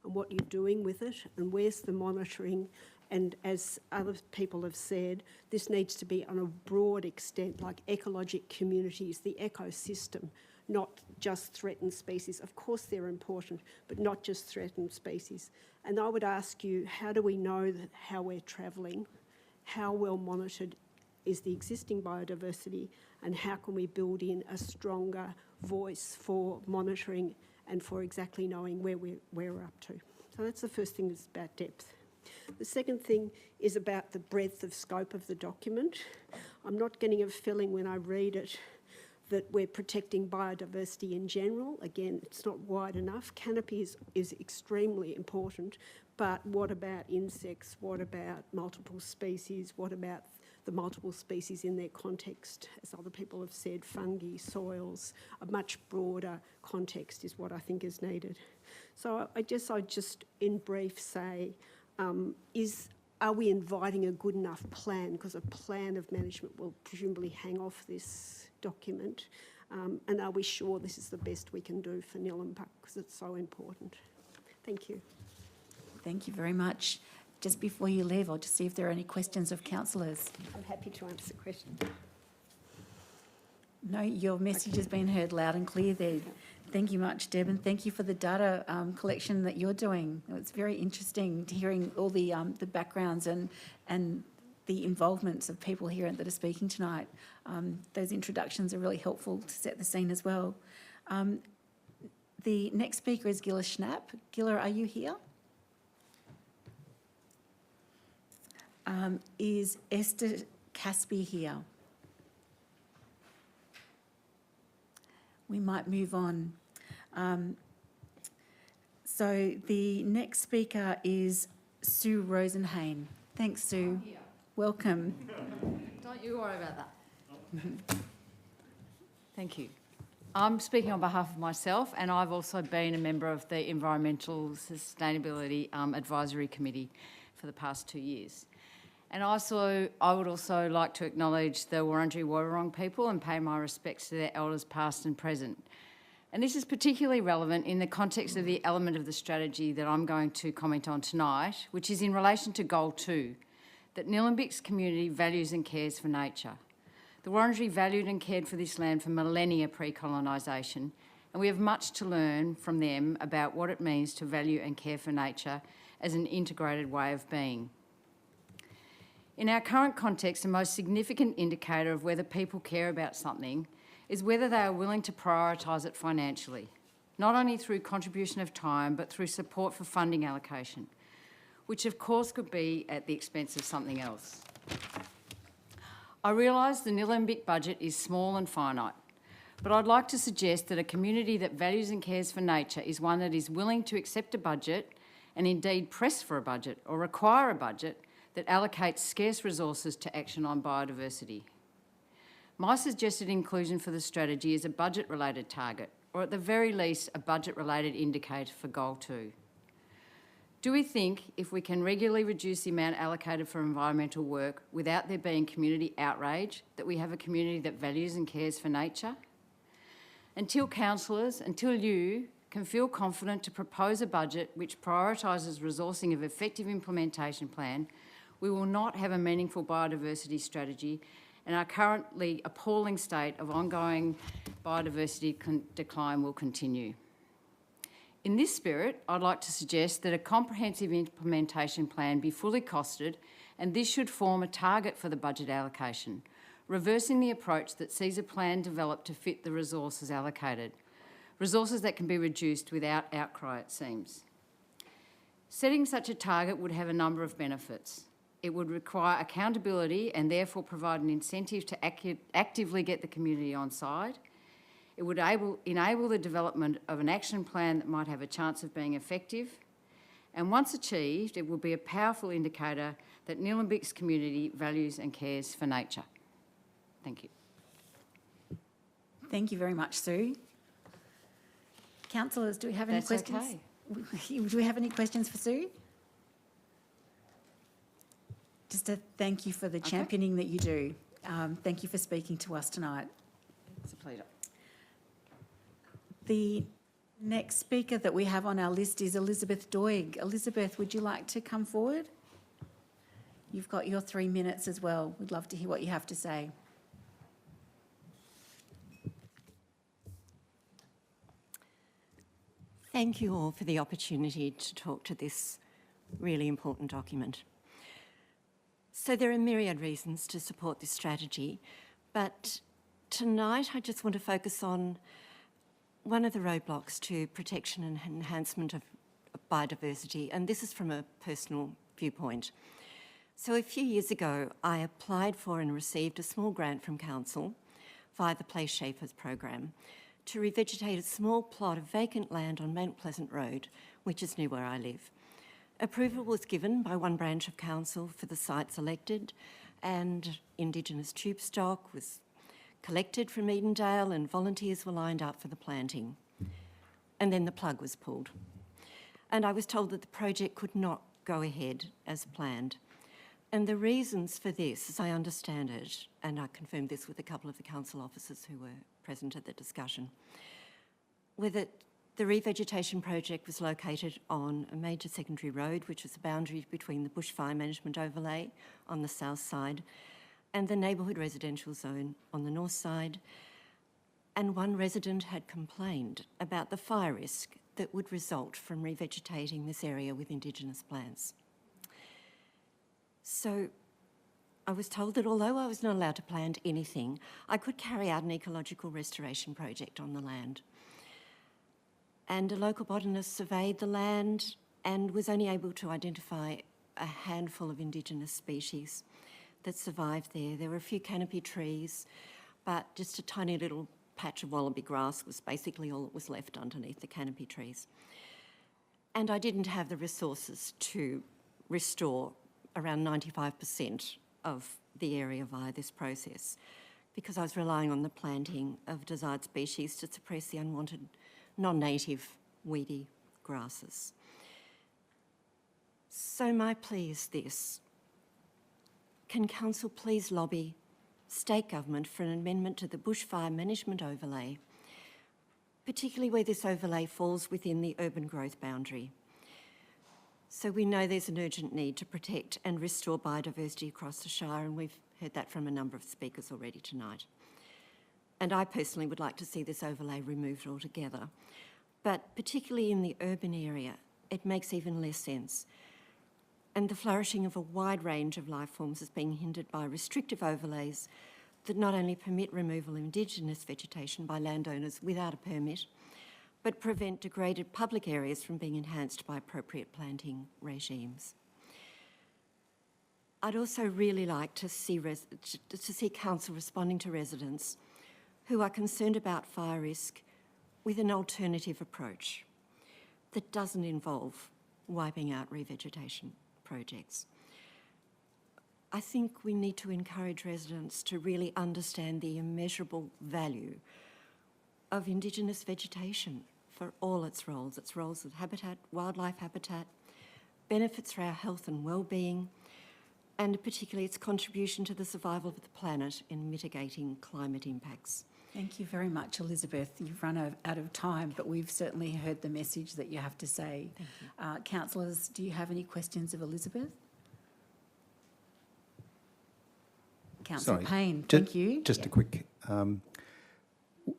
and what you're doing with it and where's the monitoring. And as other people have said, this needs to be on a broad extent, like ecologic communities, the ecosystem, not just threatened species. Of course they're important, but not just threatened species. And I would ask you, how do we know that how we're travelling? How well monitored is the existing biodiversity, and how can we build in a stronger voice for monitoring and for exactly knowing where we're up to? So that's the first thing, is about depth. The second thing is about the breadth of scope of the document. I'm not getting a feeling when I read it that we're protecting biodiversity in general. Again, it's not wide enough. Canopy is extremely important, but what about insects? What about multiple species? What about the multiple species in their context? As other people have said, fungi, soils, a much broader context is what I think is needed. So I guess I'd just in brief say, are we inviting a good enough plan? Because a plan of management will presumably hang off this document. And are we sure this is the best we can do for Nillumbik, because it's so important? Thank you. Thank you very much. Just before you leave, I'll just see if there are any questions of councillors. I'm happy to answer questions. No, your message has been heard loud and clear there. Thank you much, Deb, and thank you for the data collection that you're doing. It's very interesting to hearing all the backgrounds and the involvements of people here that are speaking tonight. Those introductions are really helpful to set the scene as well. The next speaker is Gilla Schnapp. Gilla, are you here? Is Esther Caspi here? We might move on. So the next speaker is Sue Rosenhain. Thanks, Sue. Welcome. Don't you worry about that. Thank you. I'm speaking on behalf of myself, and I've also been a member of the Environmental Sustainability Advisory Committee for the past 2 years. And I would also like to acknowledge the Wurundjeri Woiwurrung people and pay my respects to their elders past and present. And this is particularly relevant in the context of the element of the strategy that I'm going to comment on tonight, which is in relation to Goal 2, that Nillumbik's community values and cares for nature. The Wurundjeri valued and cared for this land for millennia pre-colonisation, and we have much to learn from them about what it means to value and care for nature as an integrated way of being. In our current context, the most significant indicator of whether people care about something is whether they are willing to prioritise it financially, not only through contribution of time, but through support for funding allocation, which of course could be at the expense of something else. I realise the Nillumbik budget is small and finite, but I'd like to suggest that a community that values and cares for nature is one that is willing to accept a budget and indeed press for a budget or require a budget that allocates scarce resources to action on biodiversity. My suggested inclusion for the strategy is a budget-related target, or at the very least, a budget-related indicator for Goal 2. Do we think if we can regularly reduce the amount allocated for environmental work without there being community outrage, that we have a community that values and cares for nature? Until councillors, until you can feel confident to propose a budget which prioritises resourcing of effective implementation plan, we will not have a meaningful biodiversity strategy, and our currently appalling state of ongoing biodiversity decline will continue. In this spirit, I'd like to suggest that a comprehensive implementation plan be fully costed, and this should form a target for the budget allocation, reversing the approach that sees a plan developed to fit the resources allocated, resources that can be reduced without outcry, it seems. Setting such a target would have a number of benefits. It would require accountability and therefore provide an incentive to actively get the community on side. It would enable the development of an action plan that might have a chance of being effective. And once achieved, it will be a powerful indicator that Nillumbik's community values and cares for nature. Thank you. Thank you very much, Sue. Councillors, do we have any That's questions? okay. Do we have any questions for Sue? Just a thank you for the championing that you do. Thank you for speaking to us tonight. It's a pleasure. The next speaker that we have on our list is Elizabeth Doig. Elizabeth, would you like to come forward? You've got your 3 minutes as well. We'd love to hear what you have to say. Thank you all for the opportunity to talk to this really important document. So there are myriad reasons to support this strategy, but tonight I just want to focus on one of the roadblocks to protection and enhancement of biodiversity, and this is from a personal viewpoint. So a few years ago, I applied for and received a small grant from Council via the Place Shapers program to revegetate a small plot of vacant land on Mount Pleasant Road, which is near where I live. Approval was given by one branch of Council for the site selected, and Indigenous tube stock was collected from Edendale and volunteers were lined up for the planting. And then the plug was pulled. And I was told that the project could not go ahead as planned. And the reasons for this, as I understand it, and I confirmed this with a couple of the council officers who were present at the discussion, were that the revegetation project was located on a major secondary road, which was a boundary between the bushfire management overlay on the south side and the neighbourhood residential zone on the north side. And one resident had complained about the fire risk that would result from revegetating this area with Indigenous plants. So I was told that although I was not allowed to plant anything, I could carry out an ecological restoration project on the land. And a local botanist surveyed the land and was only able to identify a handful of Indigenous species that survived there. There were a few canopy trees, but just a tiny little patch of wallaby grass was basically all that was left underneath the canopy trees. And I didn't have the resources to restore around 95% of the area via this process, because I was relying on the planting of desired species to suppress the unwanted non-native weedy grasses. So my plea is this: can Council please lobby state government for an amendment to the bushfire management overlay, particularly where this overlay falls within the urban growth boundary? So we know there's an urgent need to protect and restore biodiversity across the Shire, and we've heard that from a number of speakers already tonight. And I personally would like to see this overlay removed altogether. But particularly in the urban area, it makes even less sense. and the flourishing of a wide range of life forms is being hindered by restrictive overlays that not only permit removal of Indigenous vegetation by landowners without a permit, but prevent degraded public areas from being enhanced by appropriate planting regimes. I'd also really like to see council responding to residents who are concerned about fire risk with an alternative approach that doesn't involve wiping out revegetation projects. I think we need to encourage residents to really understand the immeasurable value of Indigenous vegetation for all its roles as habitat, wildlife habitat, benefits for our health and well-being, and particularly its contribution to the survival of the planet in mitigating climate impacts. Thank you very much, Elizabeth. You've run out of time, but we've certainly heard the message that you have to say. Thank you. Councillors, do you have any questions of Elizabeth? Councillor Sorry, Payne, thank you. Just a quick.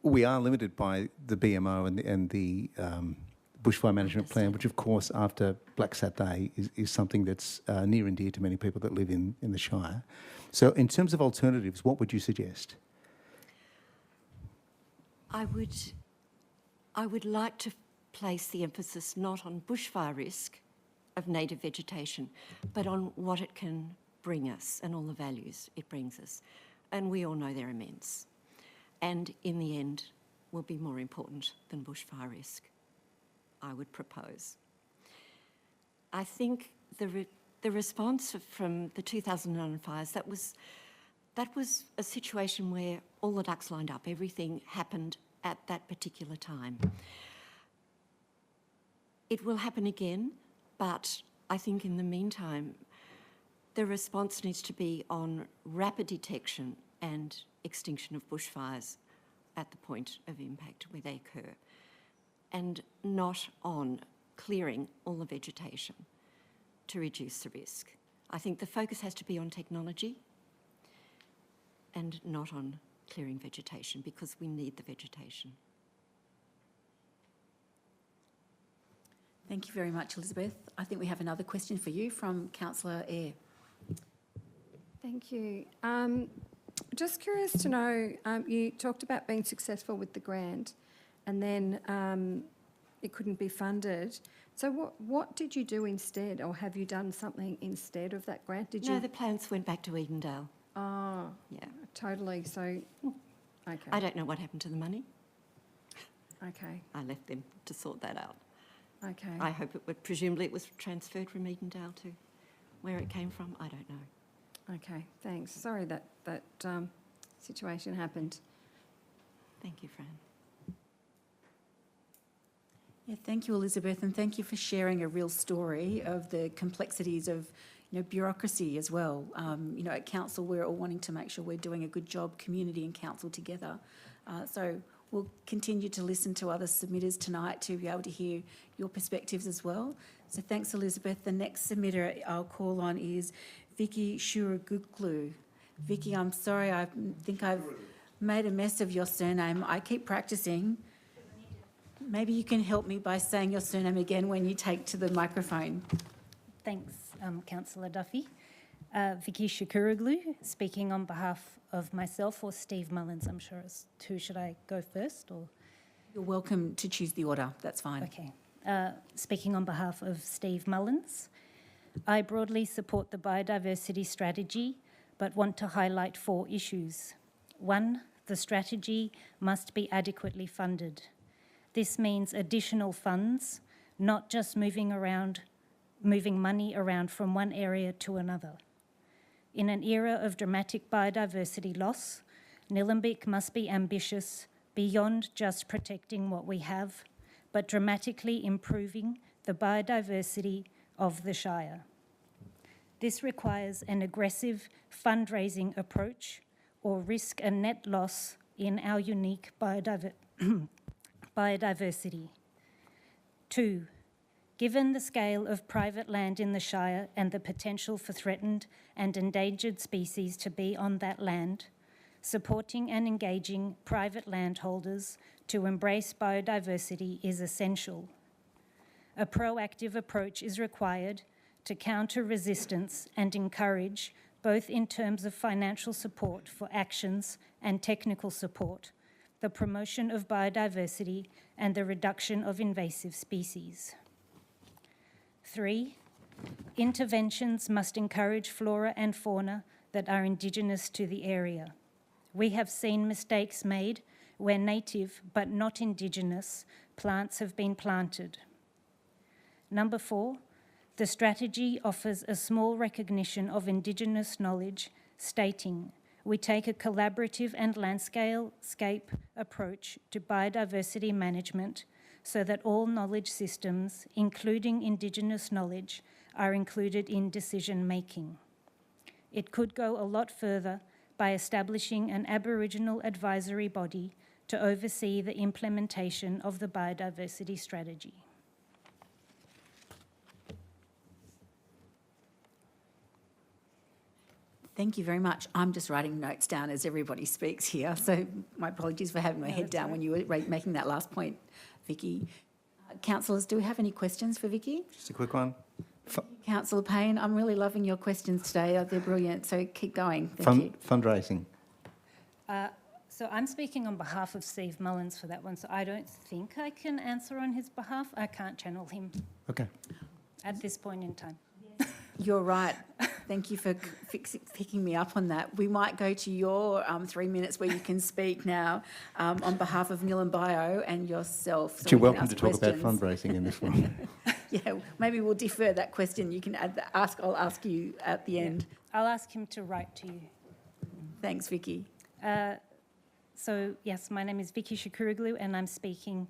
We are limited by the BMO and the Bushfire Management Plan, which, of course, after Black Sat Day, is something that's near and dear to many people that live in the Shire. So, in terms of alternatives, what would you suggest? I would like to place the emphasis not on bushfire risk of native vegetation, but on what it can bring us and all the values it brings us. And we all know they're immense. And in the end, will be more important than bushfire risk, I would propose. I think the response from the 2009 fires, that was a situation where all the ducks lined up, everything happened at that particular time. It will happen again, but I think in the meantime, the response needs to be on rapid detection and extinction of bushfires at the point of impact where they occur, and not on clearing all the vegetation to reduce the risk. I think the focus has to be on technology and not on clearing vegetation, because we need the vegetation. Thank you very much, Elizabeth. I think we have another question for you from Councillor Eyre. Thank you. Just curious to know, you talked about being successful with the grant and then it couldn't be funded. So what did you do instead, or have you done something instead of that grant? No, the plans went back to Edendale. Oh, yeah. Totally. So, okay. I don't know what happened to the money. Okay. I left them to sort that out. Okay. I hope presumably it was transferred from Edendale to where it came from. I don't know. Okay, thanks. Sorry that situation happened. Thank you, Fran. Yeah, thank you, Elizabeth, and thank you for sharing a real story of the complexities of bureaucracy as well. At council, we're all wanting to make sure we're doing a good job, community and council together. So we'll continue to listen to other submitters tonight to be able to hear your perspectives as well. So thanks, Elizabeth. The next submitter I'll call on is Vicky Shuraguglu. Vicky, I'm sorry, I think I've made a mess of your surname. I keep practicing. Maybe you can help me by saying your surname again when you take to the microphone. Thanks, Councillor Duffy. Vicky Shakuraglu, speaking on behalf of myself or Steve Mullins. I'm sure who should I go first? Or you're welcome to choose the order. That's fine. Okay. Speaking on behalf of Steve Mullins, I broadly support the biodiversity strategy, but want to highlight 4 issues. 1, the strategy must be adequately funded. This means additional funds, not just moving money around from one area to another. In an era of dramatic biodiversity loss, Nillumbik must be ambitious beyond just protecting what we have, but dramatically improving the biodiversity of the Shire. This requires an aggressive fundraising approach or risk a net loss in our unique biodiversity. 2, given the scale of private land in the Shire and the potential for threatened and endangered species to be on that land, supporting and engaging private landholders to embrace biodiversity is essential. A proactive approach is required to counter resistance and encourage, both in terms of financial support for actions and technical support, the promotion of biodiversity and the reduction of invasive species. 3, interventions must encourage flora and fauna that are Indigenous to the area. We have seen mistakes made where native but not Indigenous plants have been planted. Number 4, the strategy offers a small recognition of Indigenous knowledge, stating, we take a collaborative and landscape approach to biodiversity management so that all knowledge systems, including Indigenous knowledge, are included in decision making. It could go a lot further by establishing an Aboriginal advisory body to oversee the implementation of the biodiversity strategy. Thank you very much. I'm just writing notes down as everybody speaks here, so my apologies for having my head down when you were making that last point, Vicky. Councillors, do we have any questions for Vicky? Just a quick one. Councillor Payne, I'm really loving your questions today. They're brilliant, so keep going. Thank you. Fundraising. So I'm speaking on behalf of Steve Mullins for that one, so I don't think I can answer on his behalf. I can't channel him. Okay. At this point in time. You're right. Thank you for picking me up on that. We might go to your 3 minutes where you can speak now on behalf of Nil and Bio and yourself. So you're welcome to talk about fundraising in this one. Yeah, maybe we'll defer that question. You can I'll ask you at the end. I'll ask him to write to you. Thanks, Vicky. So, yes, my name is Vicky Shakuriglu and I'm speaking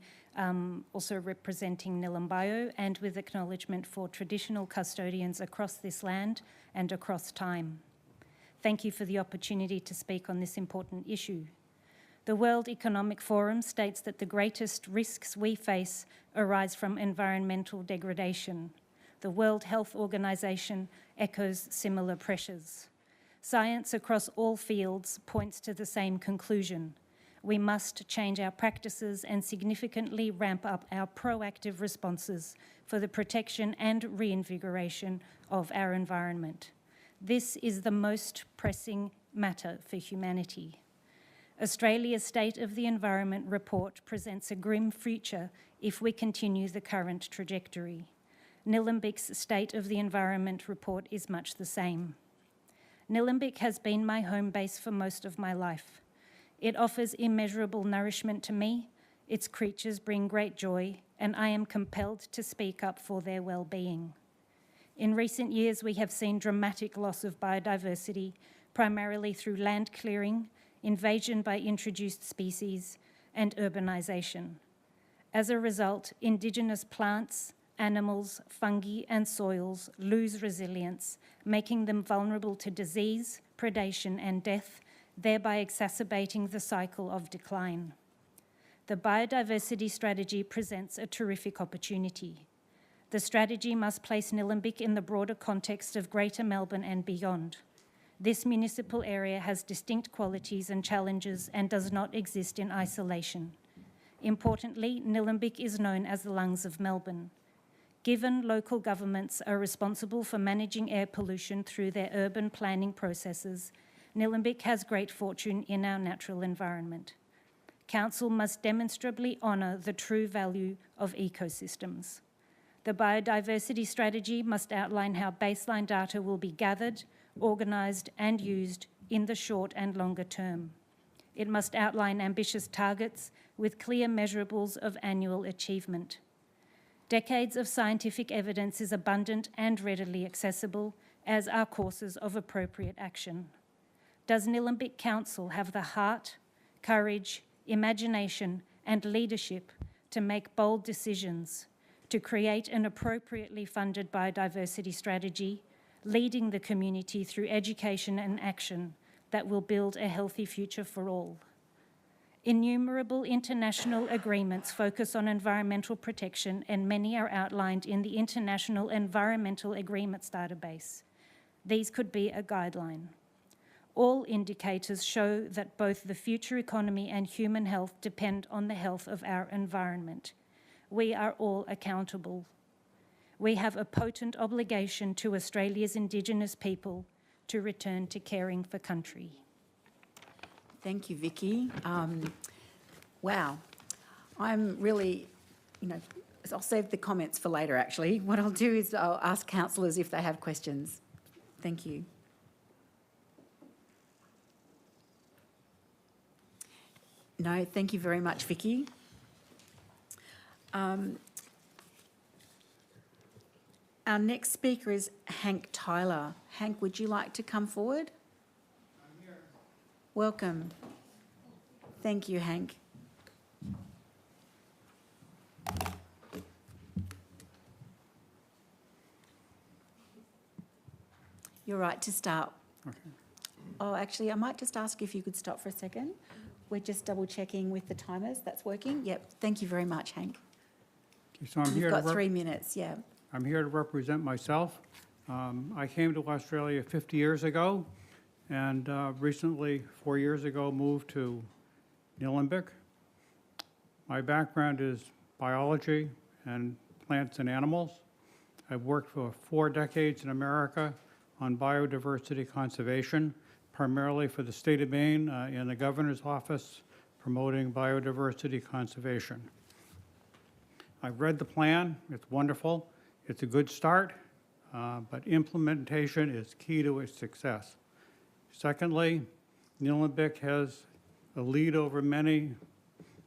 also representing Nil and Bio and with acknowledgement for traditional custodians across this land and across time. Thank you for the opportunity to speak on this important issue. The World Economic Forum states that the greatest risks we face arise from environmental degradation. The World Health Organization echoes similar pressures. Science across all fields points to the same conclusion. We must change our practices and significantly ramp up our proactive responses for the protection and reinvigoration of our environment. This is the most pressing matter for humanity. Australia's State of the Environment report presents a grim future if we continue the current trajectory. Nillumbik's State of the Environment report is much the same. Nillumbik has been my home base for most of my life. It offers immeasurable nourishment to me, its creatures bring great joy, and I am compelled to speak up for their well-being. In recent years, we have seen dramatic loss of biodiversity, primarily through land clearing, invasion by introduced species, and urbanisation. As a result, Indigenous plants, animals, fungi and soils lose resilience, making them vulnerable to disease, predation and death, thereby exacerbating the cycle of decline. The biodiversity strategy presents a terrific opportunity. The strategy must place Nillumbik in the broader context of Greater Melbourne and beyond. This municipal area has distinct qualities and challenges and does not exist in isolation. Importantly, Nillumbik is known as the lungs of Melbourne. Given local governments are responsible for managing air pollution through their urban planning processes, Nillumbik has great fortune in our natural environment. Council must demonstrably honour the true value of ecosystems. The biodiversity strategy must outline how baseline data will be gathered, organised and used in the short and longer term. It must outline ambitious targets with clear measurables of annual achievement. Decades of scientific evidence is abundant and readily accessible, as are courses of appropriate action. Does Nillumbik Council have the heart, courage, imagination and leadership to make bold decisions, to create an appropriately funded biodiversity strategy, leading the community through education and action that will build a healthy future for all? Innumerable international agreements focus on environmental protection and many are outlined in the International Environmental Agreements database. These could be a guideline. All indicators show that both the future economy and human health depend on the health of our environment. We are all accountable. We have a potent obligation to Australia's Indigenous people to return to caring for country. Thank you, Vicky. Wow. I'm really, I'll save the comments for later, actually. What I'll do is I'll ask councillors if they have questions. Thank you. No, thank you very much, Vicky. Our next speaker is Hank Tyler. Hank, would you like to come forward? I'm here. Welcome. Thank you, Hank. You're right to start. Okay. Oh, actually, I might just ask if you could stop for a second. We're just double checking with the timers. That's working? Yep. Thank you very much, Hank. Okay, so You've got 3 minutes, yeah. I'm here to represent myself. I came to Australia 50 years ago and recently, 4 years ago, moved to Nillumbik. My background is biology and plants and animals. I've worked for 4 decades in America on biodiversity conservation, primarily for the state of Maine in the governor's office promoting biodiversity conservation. I've read the plan, it's wonderful, it's a good start, but implementation is key to its success. Secondly, Nillumbik has a lead over many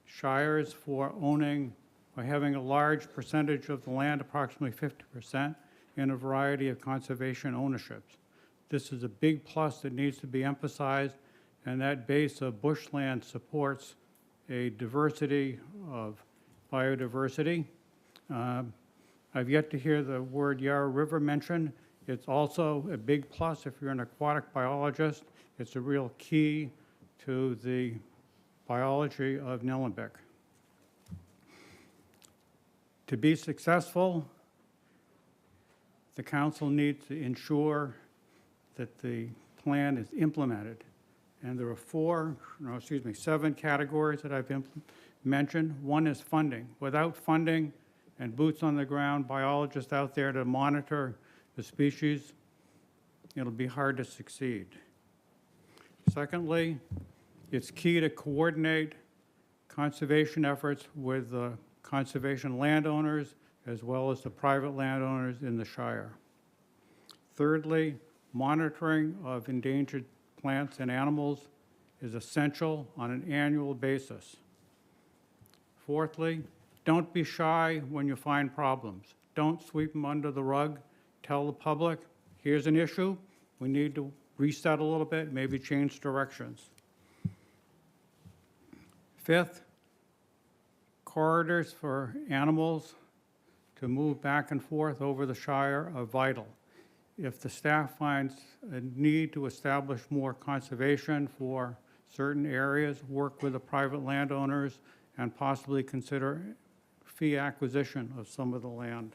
shires for owning or having a large percentage of the land, approximately 50%, in a variety of conservation ownerships. This is a big plus that needs to be emphasized, and that base of bushland supports a diversity of biodiversity. I've yet to hear the word Yarra River mentioned. It's also a big plus if you're an aquatic biologist. It's a real key to the biology of Nillumbik. To be successful, the council needs to ensure that the plan is implemented. And there are 7 categories that I've mentioned. One is funding. Without funding and boots on the ground, biologists out there to monitor the species, it'll be hard to succeed. Secondly, it's key to coordinate conservation efforts with the conservation landowners as well as the private landowners in the Shire. Thirdly, monitoring of endangered plants and animals is essential on an annual basis. Fourthly, don't be shy when you find problems. Don't sweep them under the rug. Tell the public, here's an issue, we need to reset a little bit, maybe change directions. Fifth, corridors for animals to move back and forth over the Shire are vital. If the staff finds a need to establish more conservation for certain areas, work with the private landowners, and possibly consider fee acquisition of some of the land.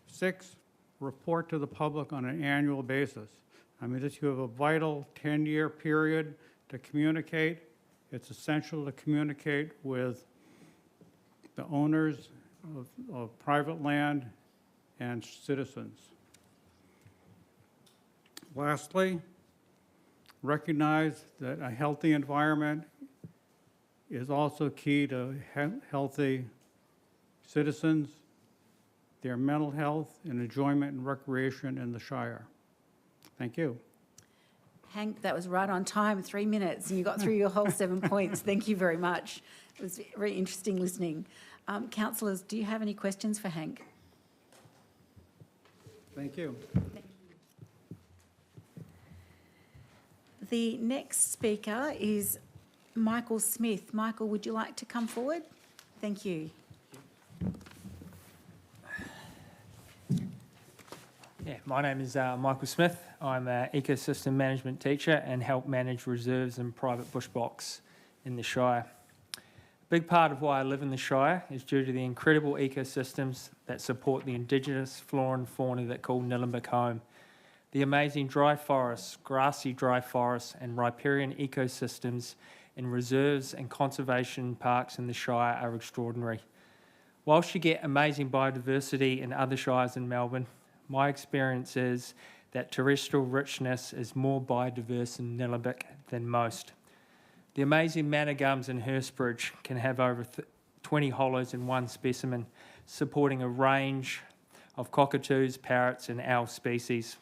6, report to the public on an annual basis. I mean, if you have a vital 10-year period to communicate, it's essential to communicate with the owners of private land and citizens. Lastly, recognize that a healthy environment is also key to healthy citizens, their mental health and enjoyment and recreation in the Shire. Thank you. Hank, that was right on time, 3 minutes, and you got through your whole 7 points. Thank you very much. It was very interesting listening. Councillors, do you have any questions for Hank? Thank you. The next speaker is Michael Smith. Michael, would you like to come forward? Thank you. Yeah, my name is Michael Smith. I'm an ecosystem management teacher and help manage reserves and private bush blocks in the Shire. A big part of why I live in the Shire is due to the incredible ecosystems that support the Indigenous flora and fauna that call Nillumbik home. The amazing dry forests, grassy dry forests and riparian ecosystems in reserves and conservation parks in the Shire are extraordinary. Whilst you get amazing biodiversity in other shires in Melbourne, my experience is that terrestrial richness is more biodiverse in Nillumbik than most. The amazing manna gums in Hurstbridge can have over 20 hollows in one specimen, supporting a range of cockatoos, parrots and owl species.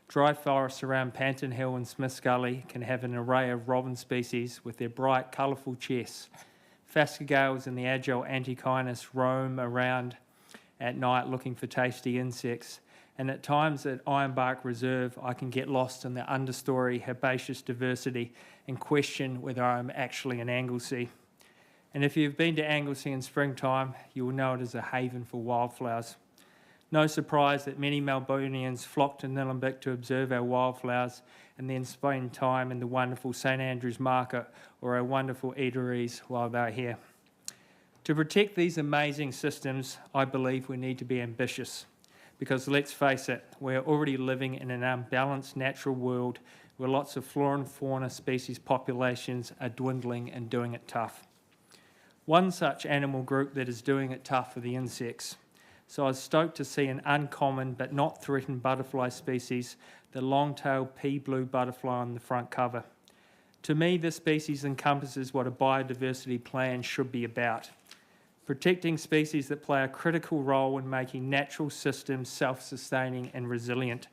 Dry forests around Panton Hill and Smith's Gully can have an array of robin species with their bright, colourful chests. Phascogales and the agile Antechinus roam around at night looking for tasty insects, and at times at Ironbark Reserve I can get lost in the understory herbaceous diversity and question whether I'm actually in Anglesea. And if you've been to Anglesea in springtime, you will know it is a haven for wildflowers. No surprise that many Melbournians flock to Nillumbik to observe our wildflowers and then spend time in the wonderful St Andrew's Market or our wonderful eateries while they're here. To protect these amazing systems, I believe we need to be ambitious, because let's face it, we're already living in an unbalanced natural world where lots of flora and fauna species populations are dwindling and doing it tough. One such animal group that is doing it tough are the insects. So I was stoked to see an uncommon but not threatened butterfly species, the long-tailed pea blue butterfly on the front cover. To me, this species encompasses what a biodiversity plan should be about: protecting species that play a critical role in making natural systems self-sustaining and resilient.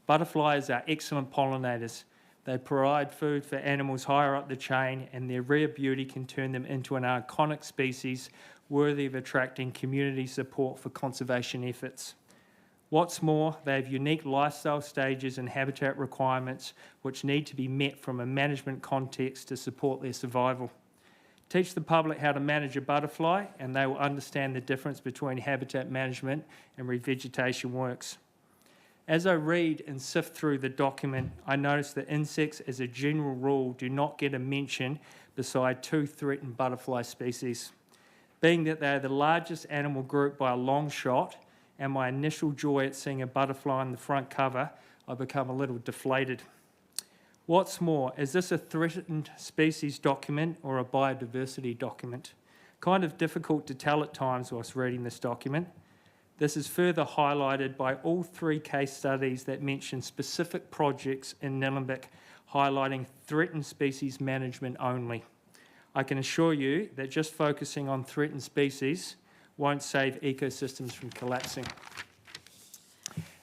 Butterflies are excellent pollinators. They provide food for animals higher up the chain, and their rare beauty can turn them into an iconic species worthy of attracting community support for conservation efforts. What's more, they have unique lifestyle stages and habitat requirements which need to be met from a management context to support their survival. Teach the public how to manage a butterfly and they will understand the difference between habitat management and revegetation works. As I read and sift through the document, I notice that insects as a general rule do not get a mention beside two threatened butterfly species. Being that they are the largest animal group by a long shot, and my initial joy at seeing a butterfly on the front cover, I become a little deflated. What's more, is this a threatened species document or a biodiversity document? Kind of difficult to tell at times whilst reading this document. This is further highlighted by all three case studies that mention specific projects in Nillumbik highlighting threatened species management only. I can assure you that just focusing on threatened species won't save ecosystems from collapsing.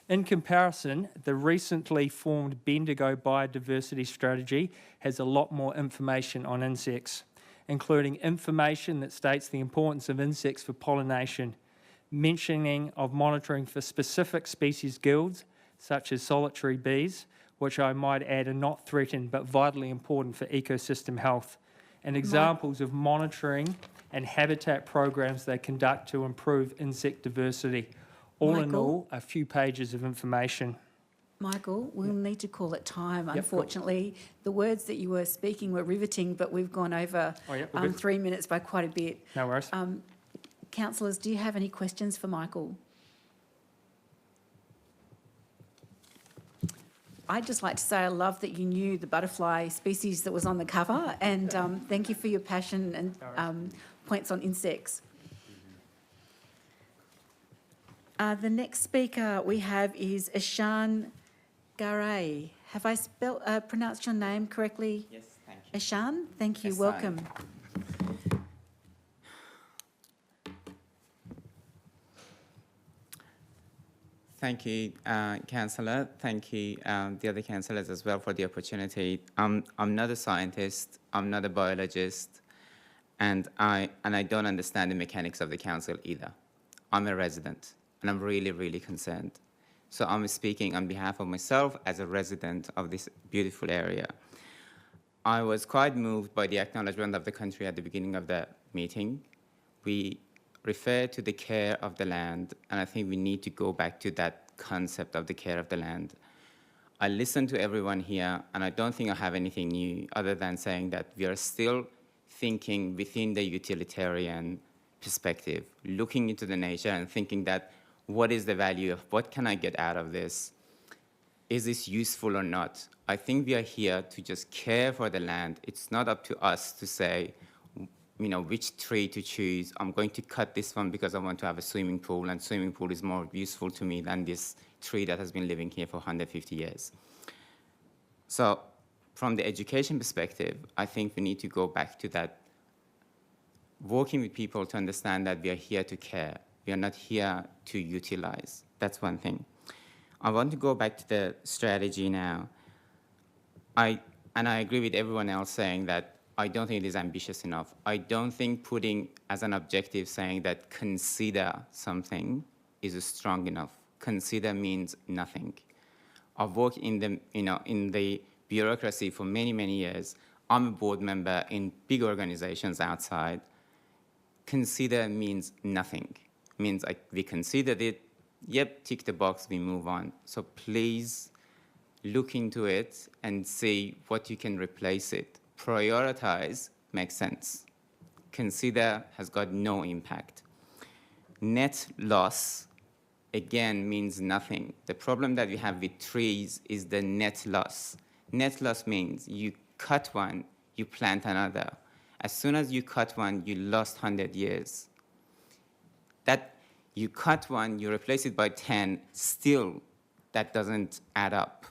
In comparison, the recently formed Bendigo Biodiversity Strategy has a lot more information on insects, including information that states the importance of insects for pollination, mentioning of monitoring for specific species guilds, such as solitary bees, which I might add are not threatened but vitally important for ecosystem health, and examples of monitoring and habitat programs they conduct to improve insect diversity. All in all, a few pages of information. Michael, we'll need to call it time. Yep, Unfortunately, the words that you were speaking were riveting, but we've gone over 3 minutes by quite a bit. No worries. Councillors, do you have any questions for Michael? I'd just like to say I love that you knew the butterfly species that was on the cover, and thank you for your passion and points on insects. The next speaker we have is Ishan Garay. Have I pronounced your name correctly? Yes, thank you. Ishan, thank you. Yes, welcome. Thank you, Councillor. Thank you, the other councillors as well for the opportunity. I'm not a scientist. I'm not a biologist, and I don't understand the mechanics of the council either. I'm a resident, and I'm really, really concerned. So I'm speaking on behalf of myself as a resident of this beautiful area. I was quite moved by the acknowledgement of the country at the beginning of the meeting. We refer to the care of the land, and I think we need to go back to that concept of the care of the land. I listened to everyone here, and I don't think I have anything new other than saying that we are still thinking within the utilitarian perspective, looking into the nature and thinking that what is the value of what can I get out of this? Is this useful or not? I think we are here to just care for the land. It's not up to us to say which tree to choose. I'm going to cut this one because I want to have a swimming pool, and swimming pool is more useful to me than this tree that has been living here for 150 years. So from the education perspective, I think we need to go back to that, working with people to understand that we are here to care. We are not here to utilize. That's one thing. I want to go back to the strategy now. I agree with everyone else saying that I don't think it is ambitious enough. I don't think putting as an objective saying that consider something is strong enough. Consider means nothing. I've worked in the bureaucracy for many, many years. I'm a board member in big organizations outside. Consider means nothing. Means like we considered it, yep, tick the box, we move on. So please look into it and see what you can replace it. Prioritize makes sense. Consider has got no impact. Net loss, again, means nothing. The problem that we have with trees is the net loss. Net loss means you cut one, you plant another. As soon as you cut one, you lost 100 years. That you cut one, you replace it by 10, still that doesn't add up.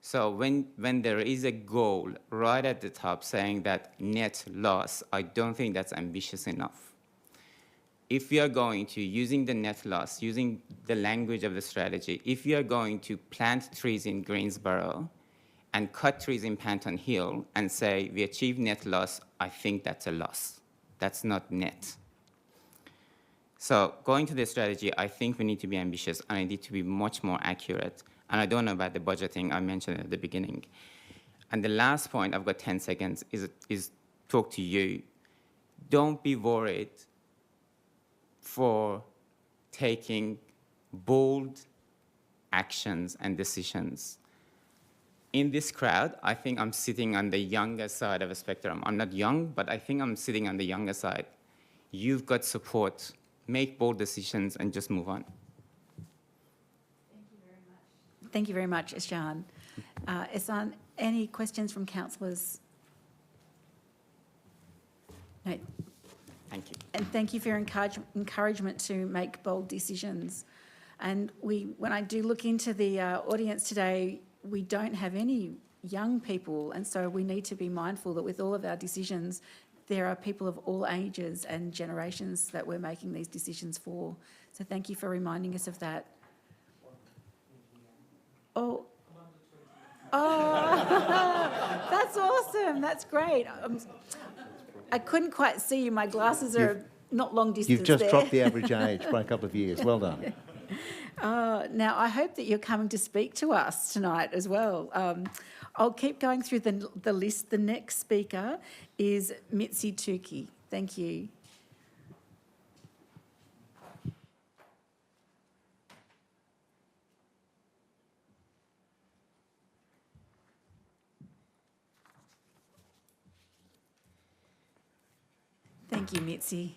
So when there is a goal right at the top saying that net loss, I don't think that's ambitious enough. If we are going to, using the net loss, using the language of the strategy, if we are going to plant trees in Greensboro and cut trees in Panton Hill and say we achieve net loss, I think that's a loss. That's not net. So going to the strategy, I think we need to be ambitious and I need to be much more accurate. And I don't know about the budgeting I mentioned at the beginning. And the last point, I've got 10 seconds, is talk to you. Don't be worried for taking bold actions and decisions. In this crowd, I think I'm sitting on the younger side of a spectrum. I'm not young, but I think I'm sitting on the younger side. You've got support. Make bold decisions and just move on. Thank you very much, Ishan. Ihsan, any questions from councillors? No. Thank you. And thank you for your encouragement to make bold decisions. And when I do look into the audience today, we don't have any young people, and so we need to be mindful that with all of our decisions, there are people of all ages and generations that we're making these decisions for. So thank you for reminding us of that. Oh, that's awesome. That's great. I couldn't quite see you. My glasses are not long distance You've just there. dropped the average age by a couple of years. Well done. Now, I hope that you're coming to speak to us tonight as well. I'll keep going through the list. The next speaker is Mitzi Tukey. Thank you. Thank you, Mitzi.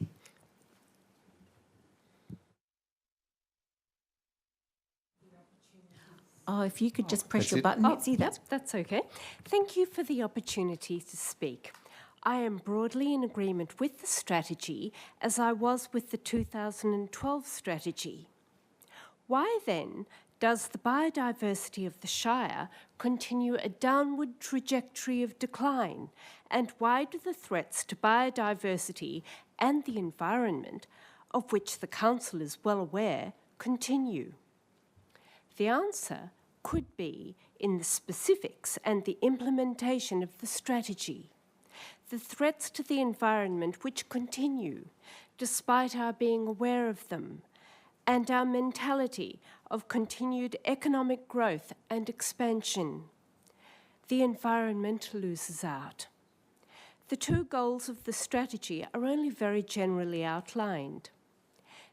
Oh, if you could just press your button, Mitzi. That's okay. Thank you for the opportunity to speak. I am broadly in agreement with the strategy as I was with the 2012 strategy. Why then does the biodiversity of the Shire continue a downward trajectory of decline? And why do the threats to biodiversity and the environment, of which the Council is well aware, continue? The answer could be in the specifics and the implementation of the strategy. The threats to the environment which continue, despite our being aware of them, and our mentality of continued economic growth and expansion. The environment loses out. The two goals of the strategy are only very generally outlined.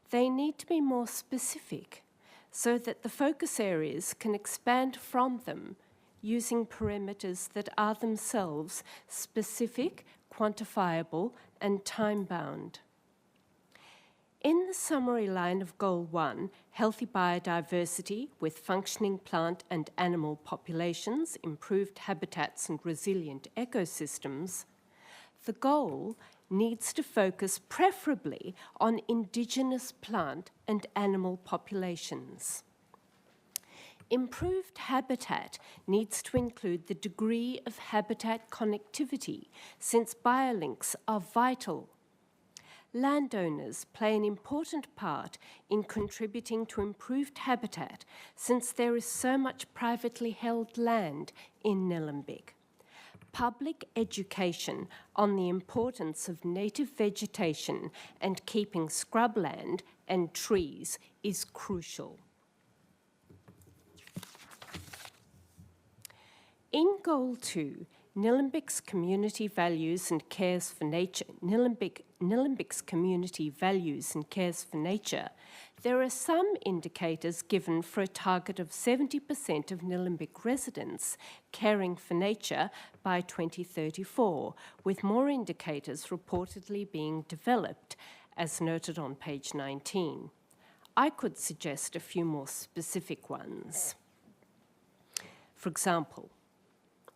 They need to be more specific so that the focus areas can expand from them using parameters that are themselves specific, quantifiable, and time-bound. In the summary line of Goal 1, healthy biodiversity with functioning plant and animal populations, improved habitats and resilient ecosystems, the goal needs to focus preferably on Indigenous plant and animal populations. Improved habitat needs to include the degree of habitat connectivity, since biolinks are vital. Landowners play an important part in contributing to improved habitat, since there is so much privately held land in Nillumbik. Public education on the importance of native vegetation and keeping scrubland and trees is crucial. In Goal 2, Nillumbik's community values and cares for nature, Nillumbik's community values and cares for nature, there are some indicators given for a target of 70% of Nillumbik residents caring for nature by 2034, with more indicators reportedly being developed, as noted on page 19. I could suggest a few more specific ones. For example,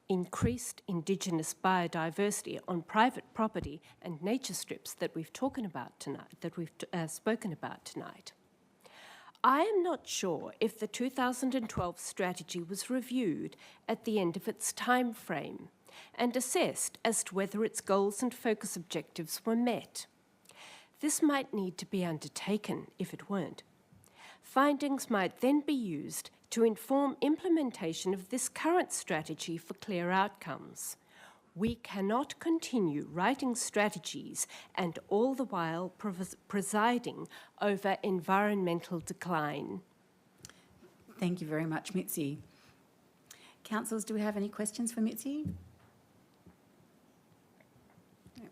increased Indigenous biodiversity on private property and nature strips that we've spoken about tonight. I am not sure if the 2012 strategy was reviewed at the end of its time frame and assessed as to whether its goals and focus objectives were met. This might need to be undertaken if it weren't. Findings might then be used to inform implementation of this current strategy for clear outcomes. We cannot continue writing strategies and all the while presiding over environmental decline. Thank you very much, Mitzi. Councillors, do we have any questions for Mitzi? No.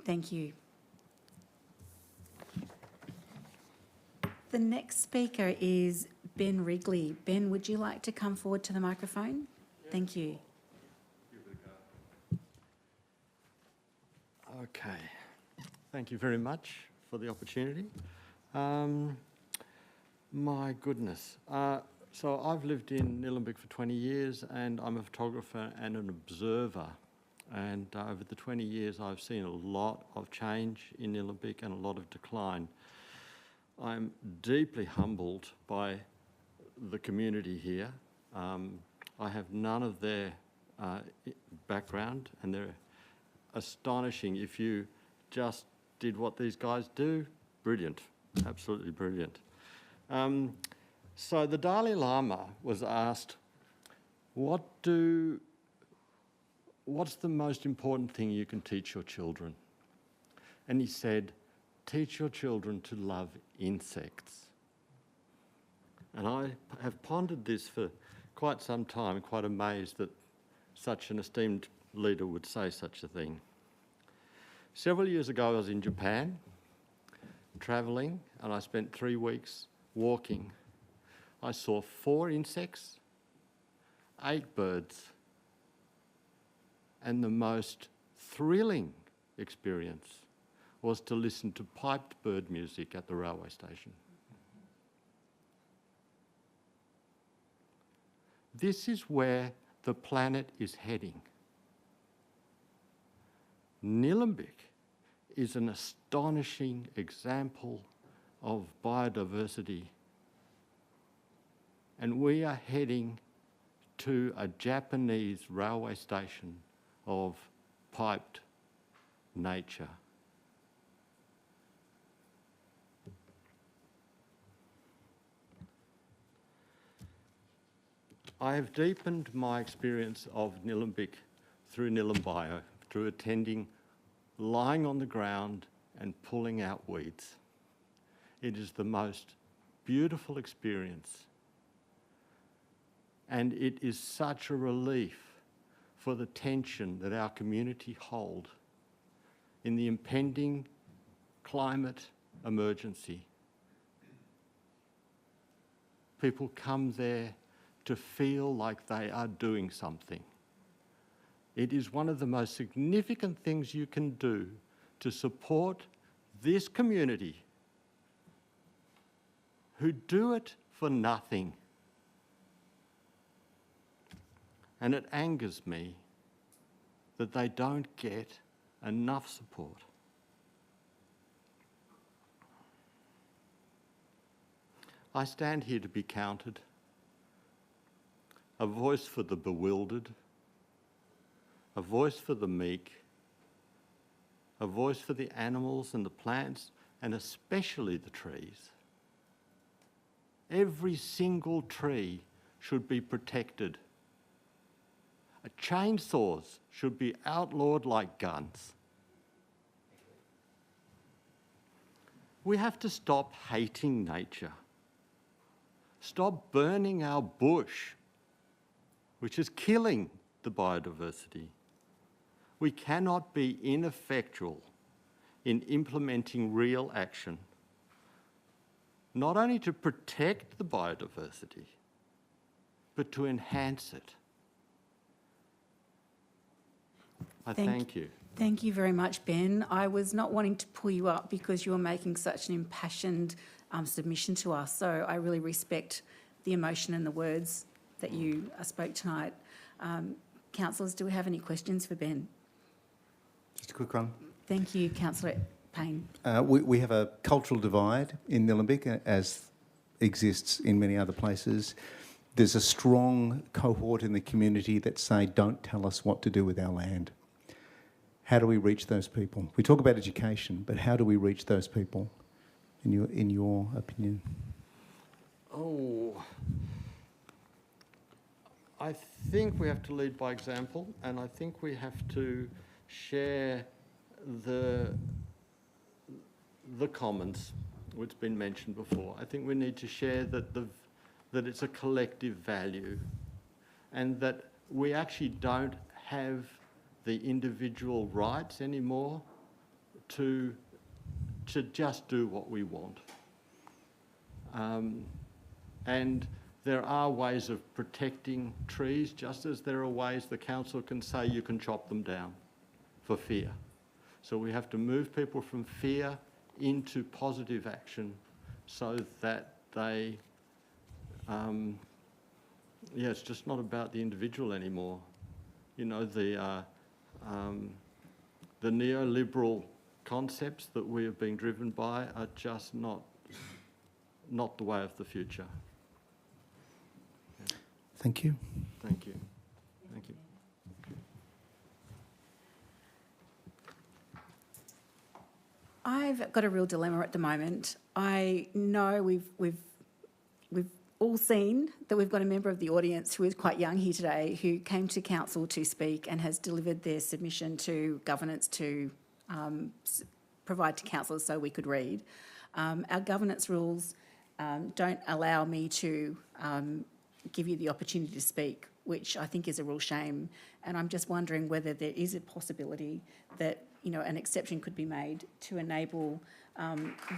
Thank you. The next speaker is Ben Wrigley. Ben, would you like to come forward to the microphone? Yeah. Thank you. Okay. Thank you very much for the opportunity. My goodness. So I've lived in Nillumbik for 20 years and I'm a photographer and an observer. And over the 20 years I've seen a lot of change in Nillumbik and a lot of decline. I'm deeply humbled by the community here. I have none of their background and they're astonishing. If you just did what these guys do, brilliant, absolutely brilliant. So the Dalai Lama was asked, what's the most important thing you can teach your children? And he said, teach your children to love insects. And I have pondered this for quite some time, quite amazed that such an esteemed leader would say such a thing. Several years ago, I was in Japan, travelling, and I spent 3 weeks walking. I saw 4 insects, 8 birds, and the most thrilling experience was to listen to piped bird music at the railway station. This is where the planet is heading. Nillumbik is an astonishing example of biodiversity, and we are heading to a Japanese railway station of piped nature. I have deepened my experience of Nillumbik through Nillumbio, through attending, lying on the ground and pulling out weeds. It is the most beautiful experience. And it is such a relief for the tension that our community hold in the impending climate emergency. People come there to feel like they are doing something. It is one of the most significant things you can do to support this community who do it for nothing. And it angers me that they don't get enough support. I stand here to be counted. A voice for the bewildered, a voice for the meek, a voice for the animals and the plants, and especially the trees. Every single tree should be protected. Chainsaws should be outlawed like guns. We have to stop hating nature. Stop burning our bush, which is killing the biodiversity. We cannot be ineffectual in implementing real action, not only to protect the biodiversity, but to enhance it. I thank you. Thank you very much, Ben. I was not wanting to pull you up because you were making such an impassioned submission to us, so I really respect the emotion and the words that you spoke tonight. Councillors, do we have any questions for Ben? Just a quick one. Thank you, Councillor Payne. We have a cultural divide in Nillumbik, as exists in many other places. There's a strong cohort in the community that say, don't tell us what to do with our land. How do we reach those people? We talk about education, but how do we reach those people, in your opinion? Oh, I think we have to lead by example, and I think we have to share the commons, which has been mentioned before. I think we need to share that it's a collective value, and that we actually don't have the individual rights anymore to just do what we want. And there are ways of protecting trees, just as there are ways the council can say you can chop them down for fear. So we have to move people from fear into positive action so that they, it's just not about the individual anymore. You know, the neoliberal concepts that we are being driven by are just not the way of the future. Thank you. Thank you. Thank you. I've got a real dilemma at the moment. I know we've all seen that we've got a member of the audience who is quite young here today, who came to council to speak and has delivered their submission to governance to provide to councillors so we could read. Our governance rules don't allow me to give you the opportunity to speak, which I think is a real shame. And I'm just wondering whether there is a possibility that, you know, an exception could be made to enable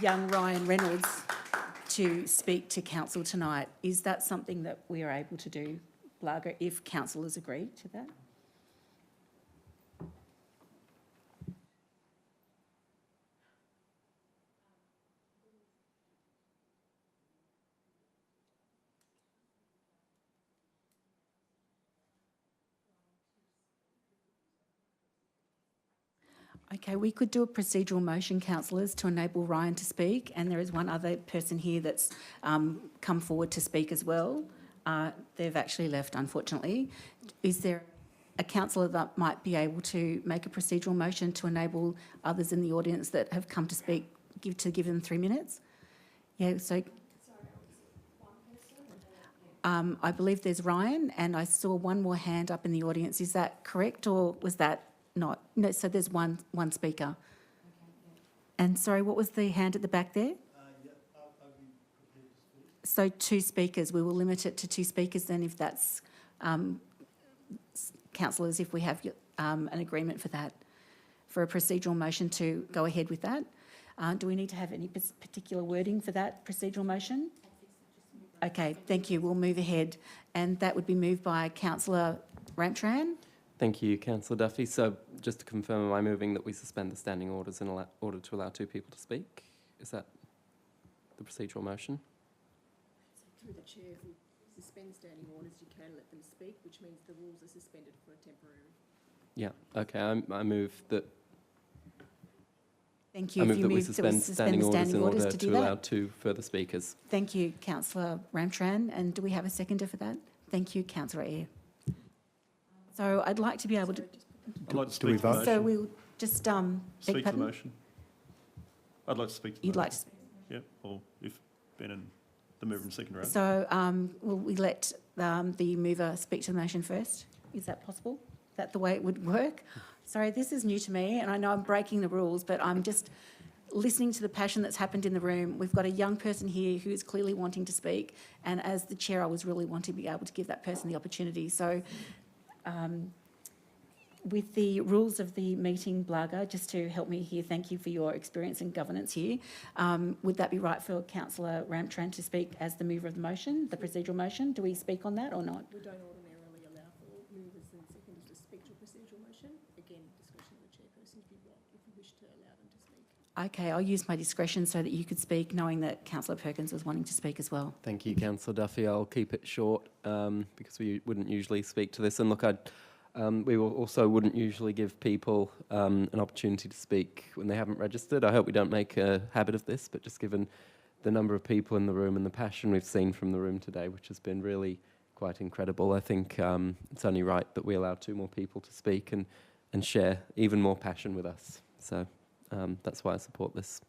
young Ryan Reynolds to speak to council tonight. Is that something that we are able to do, Blaga, if councillors agree to that? Okay, we could do a procedural motion, councillors, to enable Ryan to speak, and there is one other person here that's come forward to speak as well. They've actually left, unfortunately. Is there a councillor that might be able to make a procedural motion to enable others in the audience that have come to speak, give them 3 minutes? Yeah, so... I believe there's Ryan, and I saw one more hand up in the audience. Is that correct, or was that not? No, so there's one speaker. And sorry, what was the hand at the back there? So 2 speakers. We will limit it to 2 speakers then, if that's councillors, if we have an agreement for that, for a procedural motion to go ahead with that. Do we need to have any particular wording for that procedural motion? Okay, thank you. We'll move ahead. And that would be moved by Councillor Ramtran. Thank you, Councillor Duffy. So just to confirm, am I moving that we suspend the standing orders in order to allow 2 people to speak? Is that the procedural motion? Through the chair, if we suspend standing orders, you can let them speak, which means the rules are suspended for a temporary. Yeah, okay. I move that... Thank you. I If move you that we move to suspend standing orders in order to to do that. allow 2 further speakers. Thank you, Councillor Ramtran. And do we have a seconder for that? Thank you, Councillor Eyre. So I'd like to be able to... I'd like to Do we speak to the vote? motion. So we'll just... beg Speak to the pardon? motion. I'd like to speak to the You'd motion. like to speak? Yep, or if Ben and the mover and seconder are. So will we let the mover speak to the motion first? Is that possible? Is that the way it would work? Sorry, this is new to me, and I know I'm breaking the rules, but I'm just listening to the passion that's happened in the room. We've got a young person here who is clearly wanting to speak, and as the chair, I was really wanting to be able to give that person the opportunity. So with the rules of the meeting, Blaga, just to help me here, thank you for your experience and governance here. Would that be right for Councillor Ramtran to speak as the mover of the motion, the procedural motion? Do we speak on that or not? We don't ordinarily allow for movers and seconders to speak to a procedural motion. Again, discretion of the chairperson if you wish to allow them to speak. Okay, I'll use my discretion so that you could speak, knowing that Councillor Perkins was wanting to speak as well. Thank you, Councillor Duffy. I'll keep it short because we wouldn't usually speak to this. And look, we also wouldn't usually give people an opportunity to speak when they haven't registered. I hope we don't make a habit of this, but just given the number of people in the room and the passion we've seen from the room today, which has been really quite incredible, I think it's only right that we allow 2 more people to speak and share even more passion with us. So that's why I support this.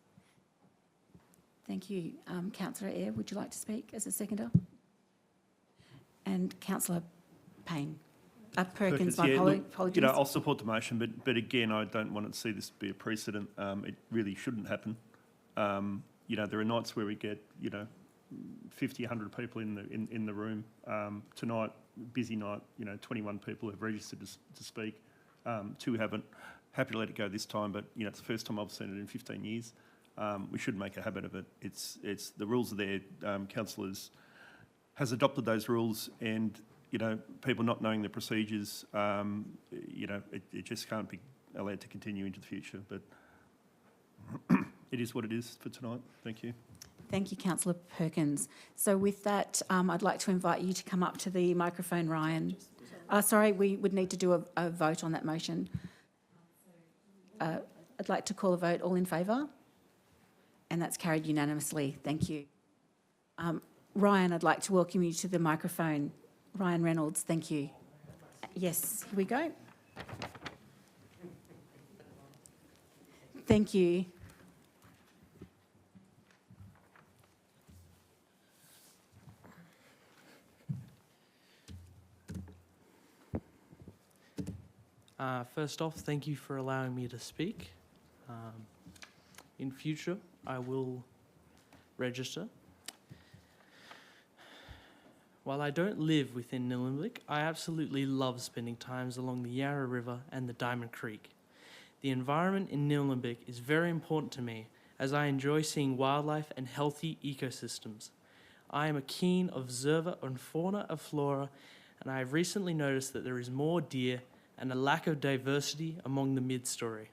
Thank you. Councillor Eyre, would you like to speak as a seconder? And Councillor Payne. Perkins, my apologies. I'll support the motion, but again, I don't want to see this be a precedent. It really shouldn't happen. There are nights where we get 50, 100 people in the room. Tonight, busy night. 21 people have registered to speak. 2 haven't. Happy to let it go this time, but it's the first time I've seen it in 15 years. We should make a habit of it. It's the rules are there. Councillors has adopted those rules, and people not knowing the procedures, it just can't be allowed to continue into the future. But it is what it is for tonight. Thank you. Thank you, Councillor Perkins. So with that, I'd like to invite you to come up to the microphone, Ryan. Sorry, we would need to do a vote on that motion. I'd like to call a vote. All in favour? And that's carried unanimously. Thank you. Ryan, I'd like to welcome you to the microphone. Ryan Reynolds, thank you. Yes, here we go. Thank you. First off, thank you for allowing me to speak. In future, I will register. While I don't live within Nillumbik, I absolutely love spending times along the Yarra River and the Diamond Creek. The environment in Nillumbik is very important to me, as I enjoy seeing wildlife and healthy ecosystems. I am a keen observer on fauna and flora, and I have recently noticed that there is more deer and a lack of diversity among the mid-story.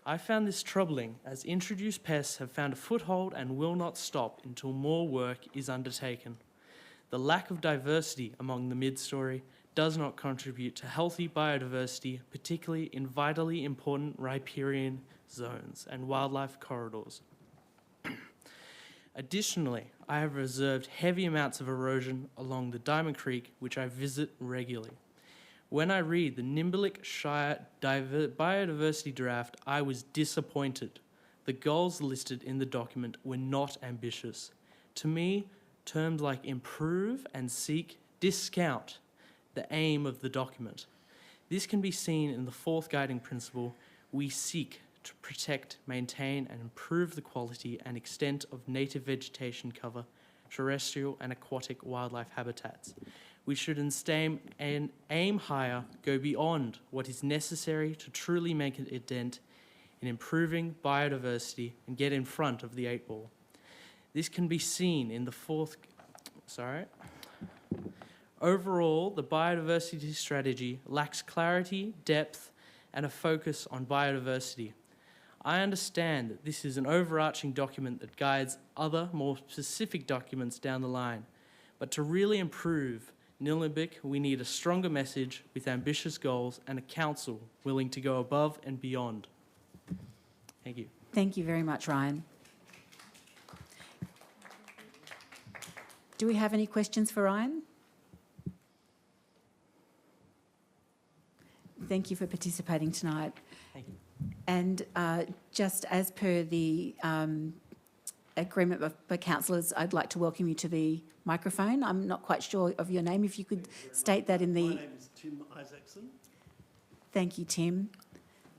I found this troubling, as introduced pests have found a foothold and will not stop until more work is undertaken. The lack of diversity among the mid-story does not contribute to healthy biodiversity, particularly in vitally important riparian zones and wildlife corridors. Additionally, I have observed heavy amounts of erosion along the Diamond Creek, which I visit regularly. When I read the Nillumbik Shire Biodiversity Draft, I was disappointed. The goals listed in the document were not ambitious. To me, terms like improve and seek discount the aim of the document. This can be seen in the 4th guiding principle: we seek to protect, maintain and improve the quality and extent of native vegetation cover, terrestrial and aquatic wildlife habitats. We should instead aim higher, go beyond what is necessary to truly make a dent in improving biodiversity and get in front of the 8 ball. This can be seen in the 4th... Overall, the biodiversity strategy lacks clarity, depth, and a focus on biodiversity. I understand that this is an overarching document that guides other, more specific documents down the line, but to really improve Nillumbik, we need a stronger message with ambitious goals and a council willing to go above and beyond. Thank you. Thank you very much, Ryan. Do we have any questions for Ryan? Thank you for participating tonight. Thank you. And just as per the agreement by councillors, I'd like to welcome you to the microphone. I'm not quite sure of your name. If you could state that in the... My name is Tim Isaacson. Thank you, Tim.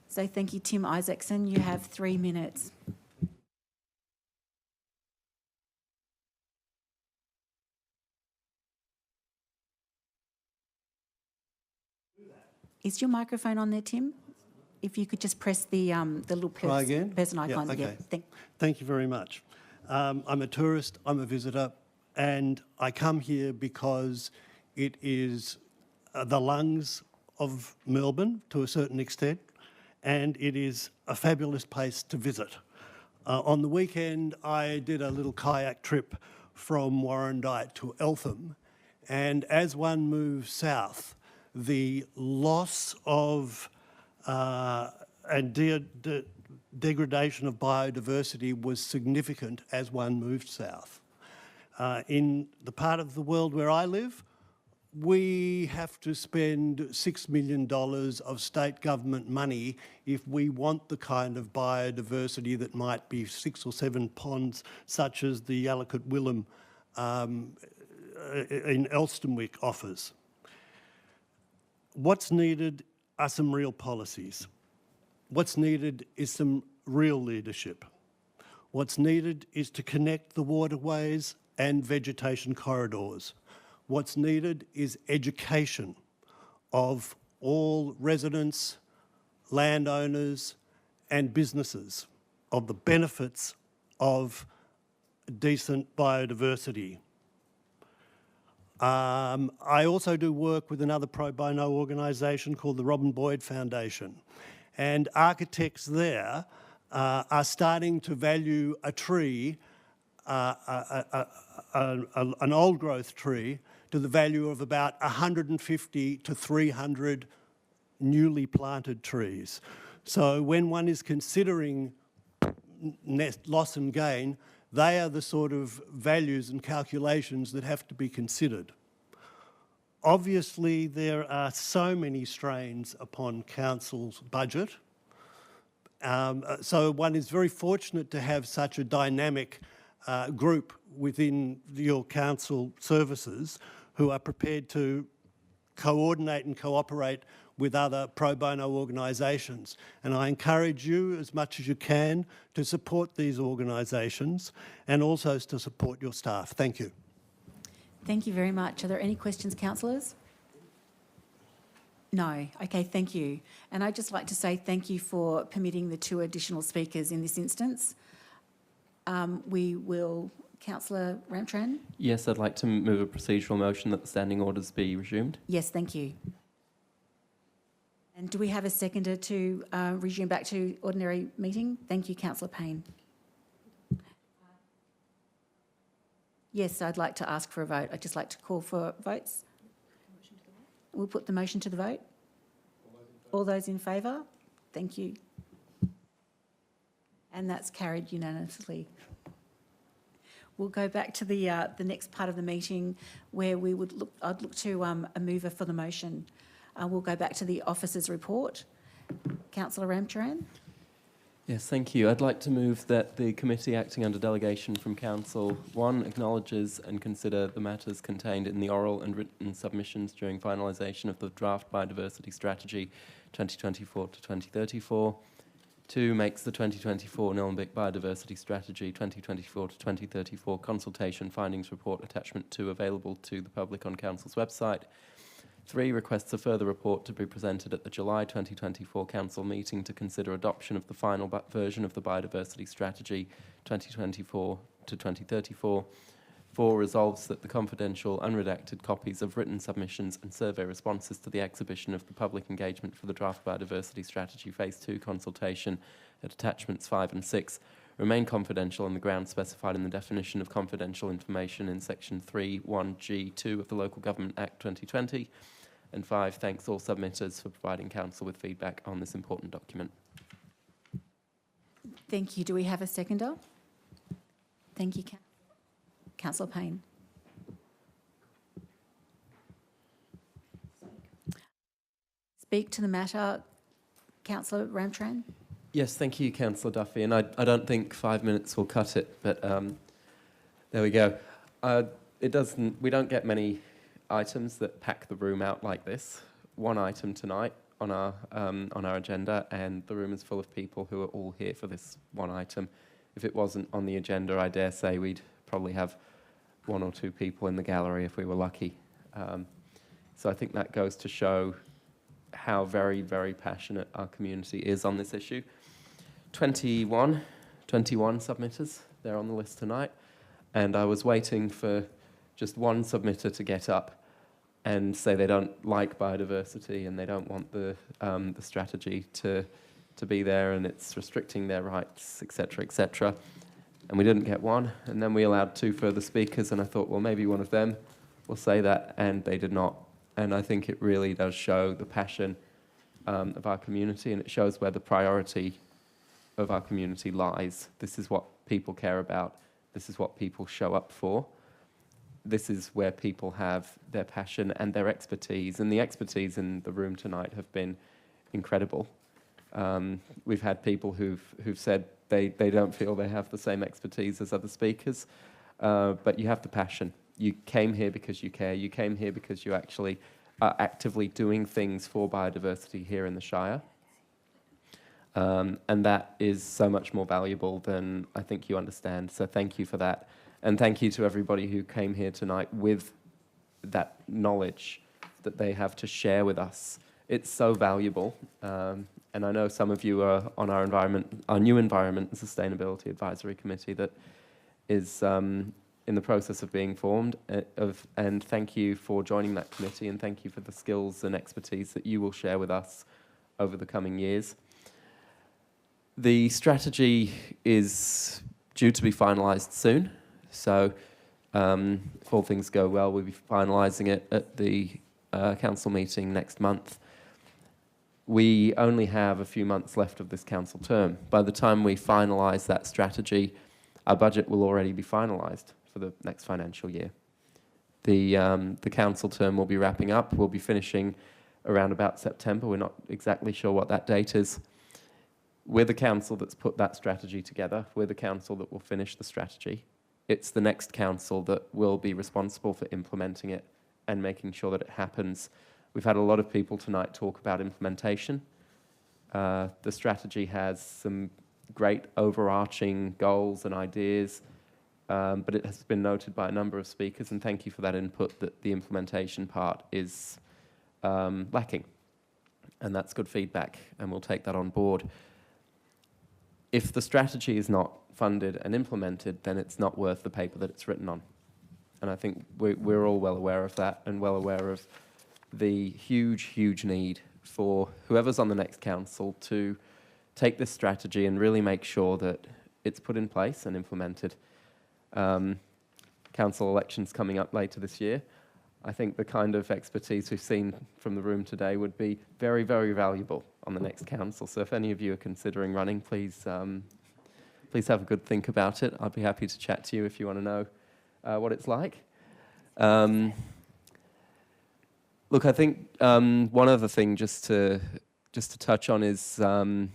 So thank you, Tim Isaacson. You have 3 minutes. Is your microphone on there, Tim? If you could just press the little Try again? person icon. Yeah, okay. Yeah, Thank you very much. I'm a tourist, I'm a visitor, and I come here because it is the lungs of Melbourne to a certain extent, and it is a fabulous place to visit. On the weekend, I did a little kayak trip from Warrandyte to Eltham, and as one moves south, the loss of and degradation of biodiversity was significant as one moved south. In the part of the world where I live, we have to spend $6 million of state government money if we want the kind of biodiversity that might be 6 or 7 ponds, such as the Yallockit Willem in Elstonwick offers. What's needed are some real policies. What's needed is some real leadership. What's needed is to connect the waterways and vegetation corridors. What's needed is education of all residents, landowners and businesses of the benefits of decent biodiversity. I also do work with another pro bono organisation called the Robin Boyd Foundation, and architects there are starting to value a tree, an old growth tree, to the value of about 150 to 300 newly planted trees. So when one is considering loss and gain, they are the sort of values and calculations that have to be considered. Obviously, there are so many strains upon council's budget. So one is very fortunate to have such a dynamic group within your council services who are prepared to coordinate and cooperate with other pro bono organisations. And I encourage you as much as you can to support these organisations and also to support your staff. Thank you. Thank you very much. Are there any questions, councillors? No. Okay, thank you. And I'd just like to say thank you for permitting the 2 additional speakers in this instance. We will... Councillor Ramcharan? Yes, I'd like to move a procedural motion that the standing orders be resumed. Yes, thank you. And do we have a seconder to resume back to ordinary meeting? Thank you, Councillor Payne. Yes, I'd like to ask for a vote. I'd just like to call for votes. We'll put the motion to the vote. All those in favour? Thank you. And that's carried unanimously. We'll go back to the next part of the meeting where we would look. I'd look to a mover for the motion. We'll go back to the officers' report. Councillor Ramcharan. Yes, thank you. I'd like to move that the committee acting under delegation from Council 1 acknowledges and consider the matters contained in the oral and written submissions during finalisation of the draft biodiversity strategy 2024 to 2034. 2, makes the 2024 Nillumbik Biodiversity Strategy 2024 to 2034 consultation findings report attachment 2 available to the public on Council's website. 3, requests a further report to be presented at the July 2024 Council meeting to consider adoption of the final version of the Biodiversity Strategy 2024 to 2034. 4, resolves that the confidential, unredacted copies of written submissions and survey responses to the exhibition of the public engagement for the draft Biodiversity Strategy Phase 2 consultation at attachments 5 and 6 remain confidential on the grounds specified in the definition of confidential information in Section 3(1)(g)(2) of the Local Government Act 2020. And 5, thanks all submitters for providing Council with feedback on this important document. Thank you. Do we have a seconder? Thank you, Councillor Payne. Speak to the matter, Councillor Ramtran. Yes, thank you, Councillor Duffy. And I don't think 5 minutes will cut it, but there we go. We don't get many items that pack the room out like this. One item tonight on our agenda, and the room is full of people who are all here for this one item. If it wasn't on the agenda, I dare say we'd probably have 1 or 2 people in the gallery if we were lucky. So I think that goes to show how very, very passionate our community is on this issue. 21 submitters, they're on the list tonight, and I was waiting for just one submitter to get up and say they don't like biodiversity and they don't want the strategy to be there and it's restricting their rights, etc., etc. And we didn't get one, and then we allowed 2 further speakers, and I thought, well, maybe one of them will say that, and they did not. And I think it really does show the passion of our community, and it shows where the priority of our community lies. This is what people care about. This is what people show up for. This is where people have their passion and their expertise, and the expertise in the room tonight have been incredible. We've had people who've said they don't feel they have the same expertise as other speakers, but you have the passion. You came here because you care. You came here because you actually are actively doing things for biodiversity here in the Shire. And that is so much more valuable than I think you understand. So thank you for that. And thank you to everybody who came here tonight with that knowledge that they have to share with us. It's so valuable. And I know some of you are on our new Environment and Sustainability Advisory Committee that is in the process of being formed. And thank you for joining that committee, and thank you for the skills and expertise that you will share with us over the coming years. The strategy is due to be finalised soon, so if all things go well, we'll be finalising it at the council meeting next month. We only have a few months left of this council term. By the time we finalise that strategy, our budget will already be finalised for the next financial year. The council term will be wrapping up. We'll be finishing around about September. We're not exactly sure what that date is. We're the council that's put that strategy together. We're the council that will finish the strategy. It's the next council that will be responsible for implementing it and making sure that it happens. We've had a lot of people tonight talk about implementation. The strategy has some great overarching goals and ideas, but it has been noted by a number of speakers, and thank you for that input, that the implementation part is lacking. And that's good feedback, and we'll take that on board. If the strategy is not funded and implemented, then it's not worth the paper that it's written on. And I think we're all well aware of that, and well aware of the huge, huge need for whoever's on the next council to take this strategy and really make sure that it's put in place and implemented. Council elections coming up later this year. I think the kind of expertise we've seen from the room today would be very, very valuable on the next council. So if any of you are considering running, please have a good think about it. I'd be happy to chat to you if you want to know what it's like. Look, I think one other thing just to touch on is a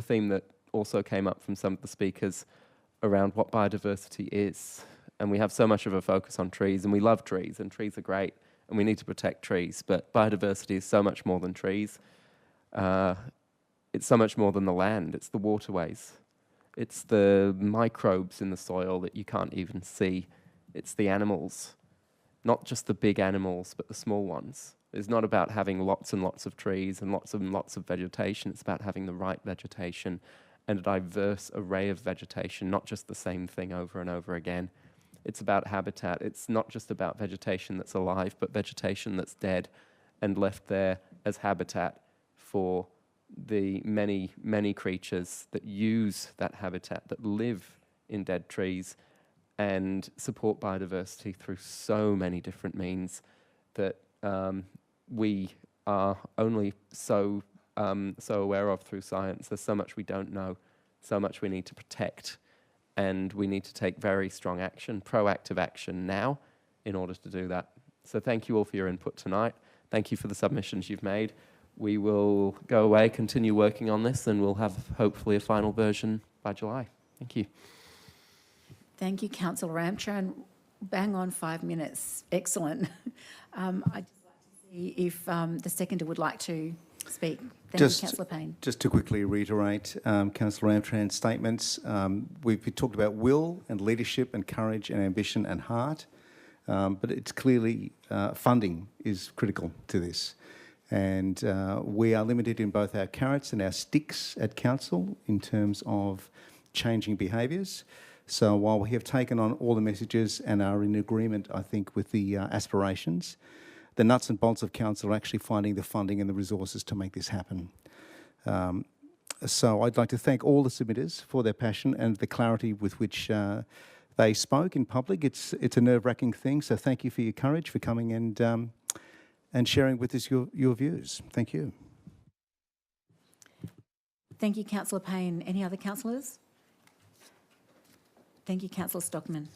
theme that also came up from some of the speakers around what biodiversity is. And we have so much of a focus on trees, and we love trees, and trees are great, and we need to protect trees. But biodiversity is so much more than trees. It's so much more than the land. It's the waterways. It's the microbes in the soil that you can't even see. It's the animals, not just the big animals, but the small ones. It's not about having lots and lots of trees and lots of vegetation. It's about having the right vegetation and a diverse array of vegetation, not just the same thing over and over again. It's about habitat. It's not just about vegetation that's alive, but vegetation that's dead and left there as habitat for the many, many creatures that use that habitat, that live in dead trees and support biodiversity through so many different means that we are only so aware of through science. There's so much we don't know, so much we need to protect, and we need to take very strong action, proactive action now in order to do that. So thank you all for your input tonight. Thank you for the submissions you've made. We will go away, continue working on this, and we'll have hopefully a final version by July. Thank you. Thank you, Councillor Ramcharan. Bang on 5 minutes. Excellent. I'd just like to see if the seconder would like to speak. Thank you, Councillor Payne. Just to quickly reiterate Councillor Ramcharan's statements, we've talked about will and leadership and courage and ambition and heart, but it's clearly funding is critical to this. And we are limited in both our carrots and our sticks at council in terms of changing behaviours. So while we have taken on all the messages and are in agreement, I think, with the aspirations, the nuts and bolts of council are actually finding the funding and the resources to make this happen. So I'd like to thank all the submitters for their passion and the clarity with which they spoke in public. It's a nerve-wracking thing, so thank you for your courage, for coming and sharing with us your views. Thank you. Thank you, Councillor Payne. Any other councillors? Thank you, Councillor Stockman.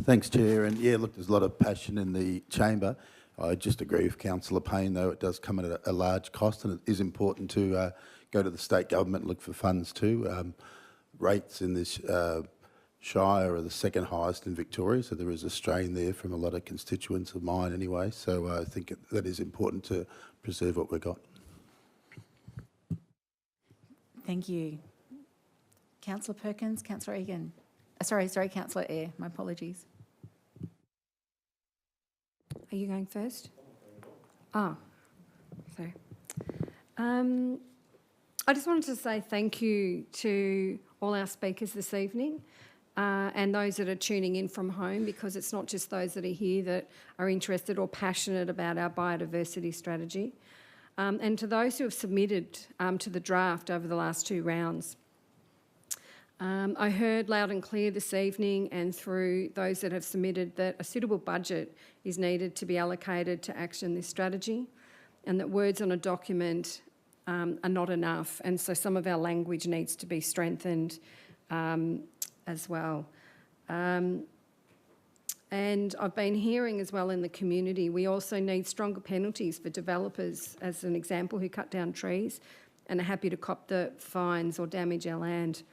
Thanks, Chair. And yeah, look, there's a lot of passion in the chamber. I just agree with Councillor Payne, though it does come at a large cost, and it is important to go to the state government and look for funds too. Rates in this Shire are the second highest in Victoria, so there is a strain there from a lot of constituents of mine anyway. So I think that is important to preserve what we've got. Thank you. Councillor Perkins, Councillor Egan. Sorry, Councillor Eyre, my apologies. Are you going first? Oh, sorry. I just wanted to say thank you to all our speakers this evening and those that are tuning in from home, because it's not just those that are here that are interested or passionate about our biodiversity strategy. And to those who have submitted to the draft over the last 2 rounds. I heard loud and clear this evening and through those that have submitted that a suitable budget is needed to be allocated to action this strategy, and that words on a document are not enough, and so some of our language needs to be strengthened as well. And I've been hearing as well in the community, we also need stronger penalties for developers, as an example, who cut down trees and are happy to cop the fines or damage our land.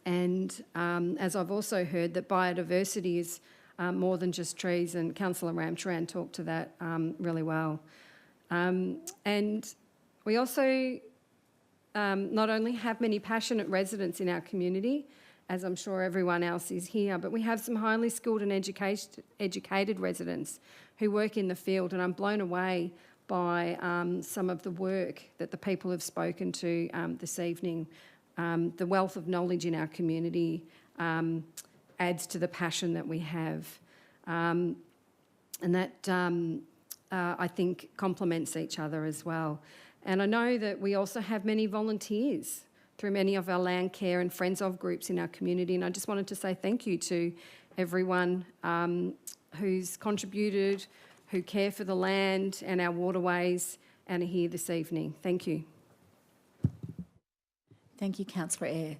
And as I've also heard, that biodiversity is more than just trees, and Councillor Ramcharan talked to that really well. And we also not only have many passionate residents in our community, as I'm sure everyone else is here, but we have some highly skilled and educated residents who work in the field, and I'm blown away by some of the work that the people have spoken to this evening. The wealth of knowledge in our community adds to the passion that we have. And that, I think, complements each other as well. And I know that we also have many volunteers through many of our land care and friends of groups in our community. And I just wanted to say thank you to everyone who's contributed, who care for the land and our waterways and are here this evening. Thank you. Thank you, Councillor Eyre.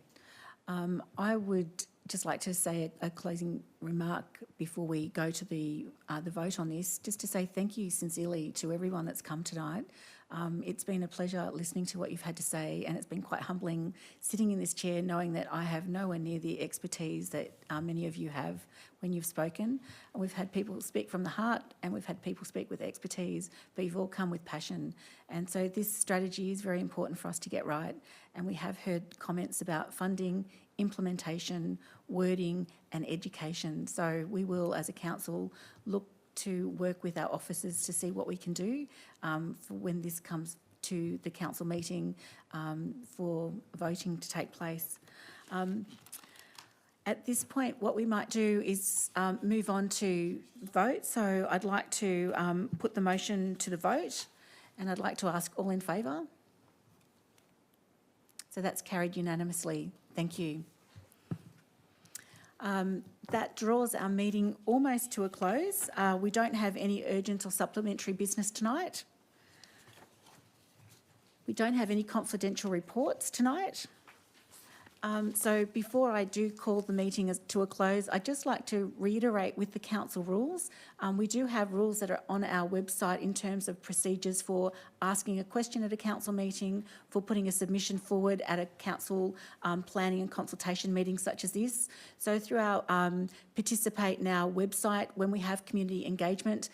I would just like to say a closing remark before we go to the vote on this, just to say thank you sincerely to everyone that's come tonight. It's been a pleasure listening to what you've had to say, and it's been quite humbling sitting in this chair knowing that I have nowhere near the expertise that many of you have when you've spoken. And we've had people speak from the heart, and we've had people speak with expertise, but you've all come with passion. And so this strategy is very important for us to get right. And we have heard comments about funding, implementation, wording and education. So we will, as a council, look to work with our officers to see what we can do for when this comes to the council meeting for voting to take place. At this point, what we might do is move on to vote. So I'd like to put the motion to the vote, and I'd like to ask all in favour. So that's carried unanimously. Thank you. That draws our meeting almost to a close. We don't have any urgent or supplementary business tonight. We don't have any confidential reports tonight. So before I do call the meeting to a close, I'd just like to reiterate with the council rules. We do have rules that are on our website in terms of procedures for asking a question at a council meeting, for putting a submission forward at a council planning and consultation meeting such as this. So through our Participate Now website, when we have community engagement,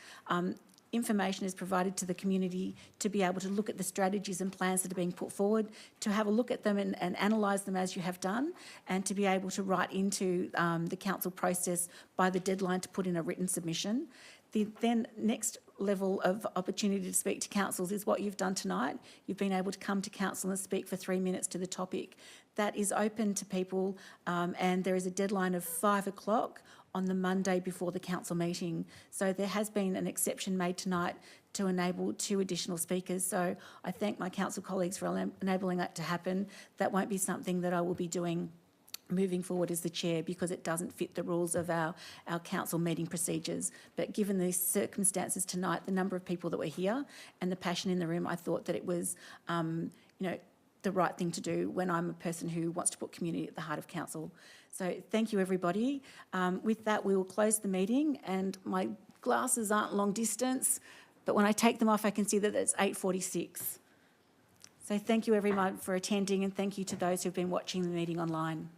information is provided to the community to be able to look at the strategies and plans that are being put forward, to have a look at them and analyse them as you have done, and to be able to write into the council process by the deadline to put in a written submission. The then next level of opportunity to speak to councils is what you've done tonight. You've been able to come to council and speak for 3 minutes to the topic. That is open to people, and there is a deadline of 5 o'clock on the Monday before the council meeting. So there has been an exception made tonight to enable 2 additional speakers. So I thank my council colleagues for enabling that to happen. That won't be something that I will be doing moving forward as the chair, because it doesn't fit the rules of our council meeting procedures. But given the circumstances tonight, the number of people that were here and the passion in the room, I thought that it was, the right thing to do when I'm a person who wants to put community at the heart of council. So thank you, everybody. With that, we will close the meeting, and my glasses aren't long distance, but when I take them off, I can see that it's 8:46. So thank you, everyone, for attending, and thank you to those who've been watching the meeting online.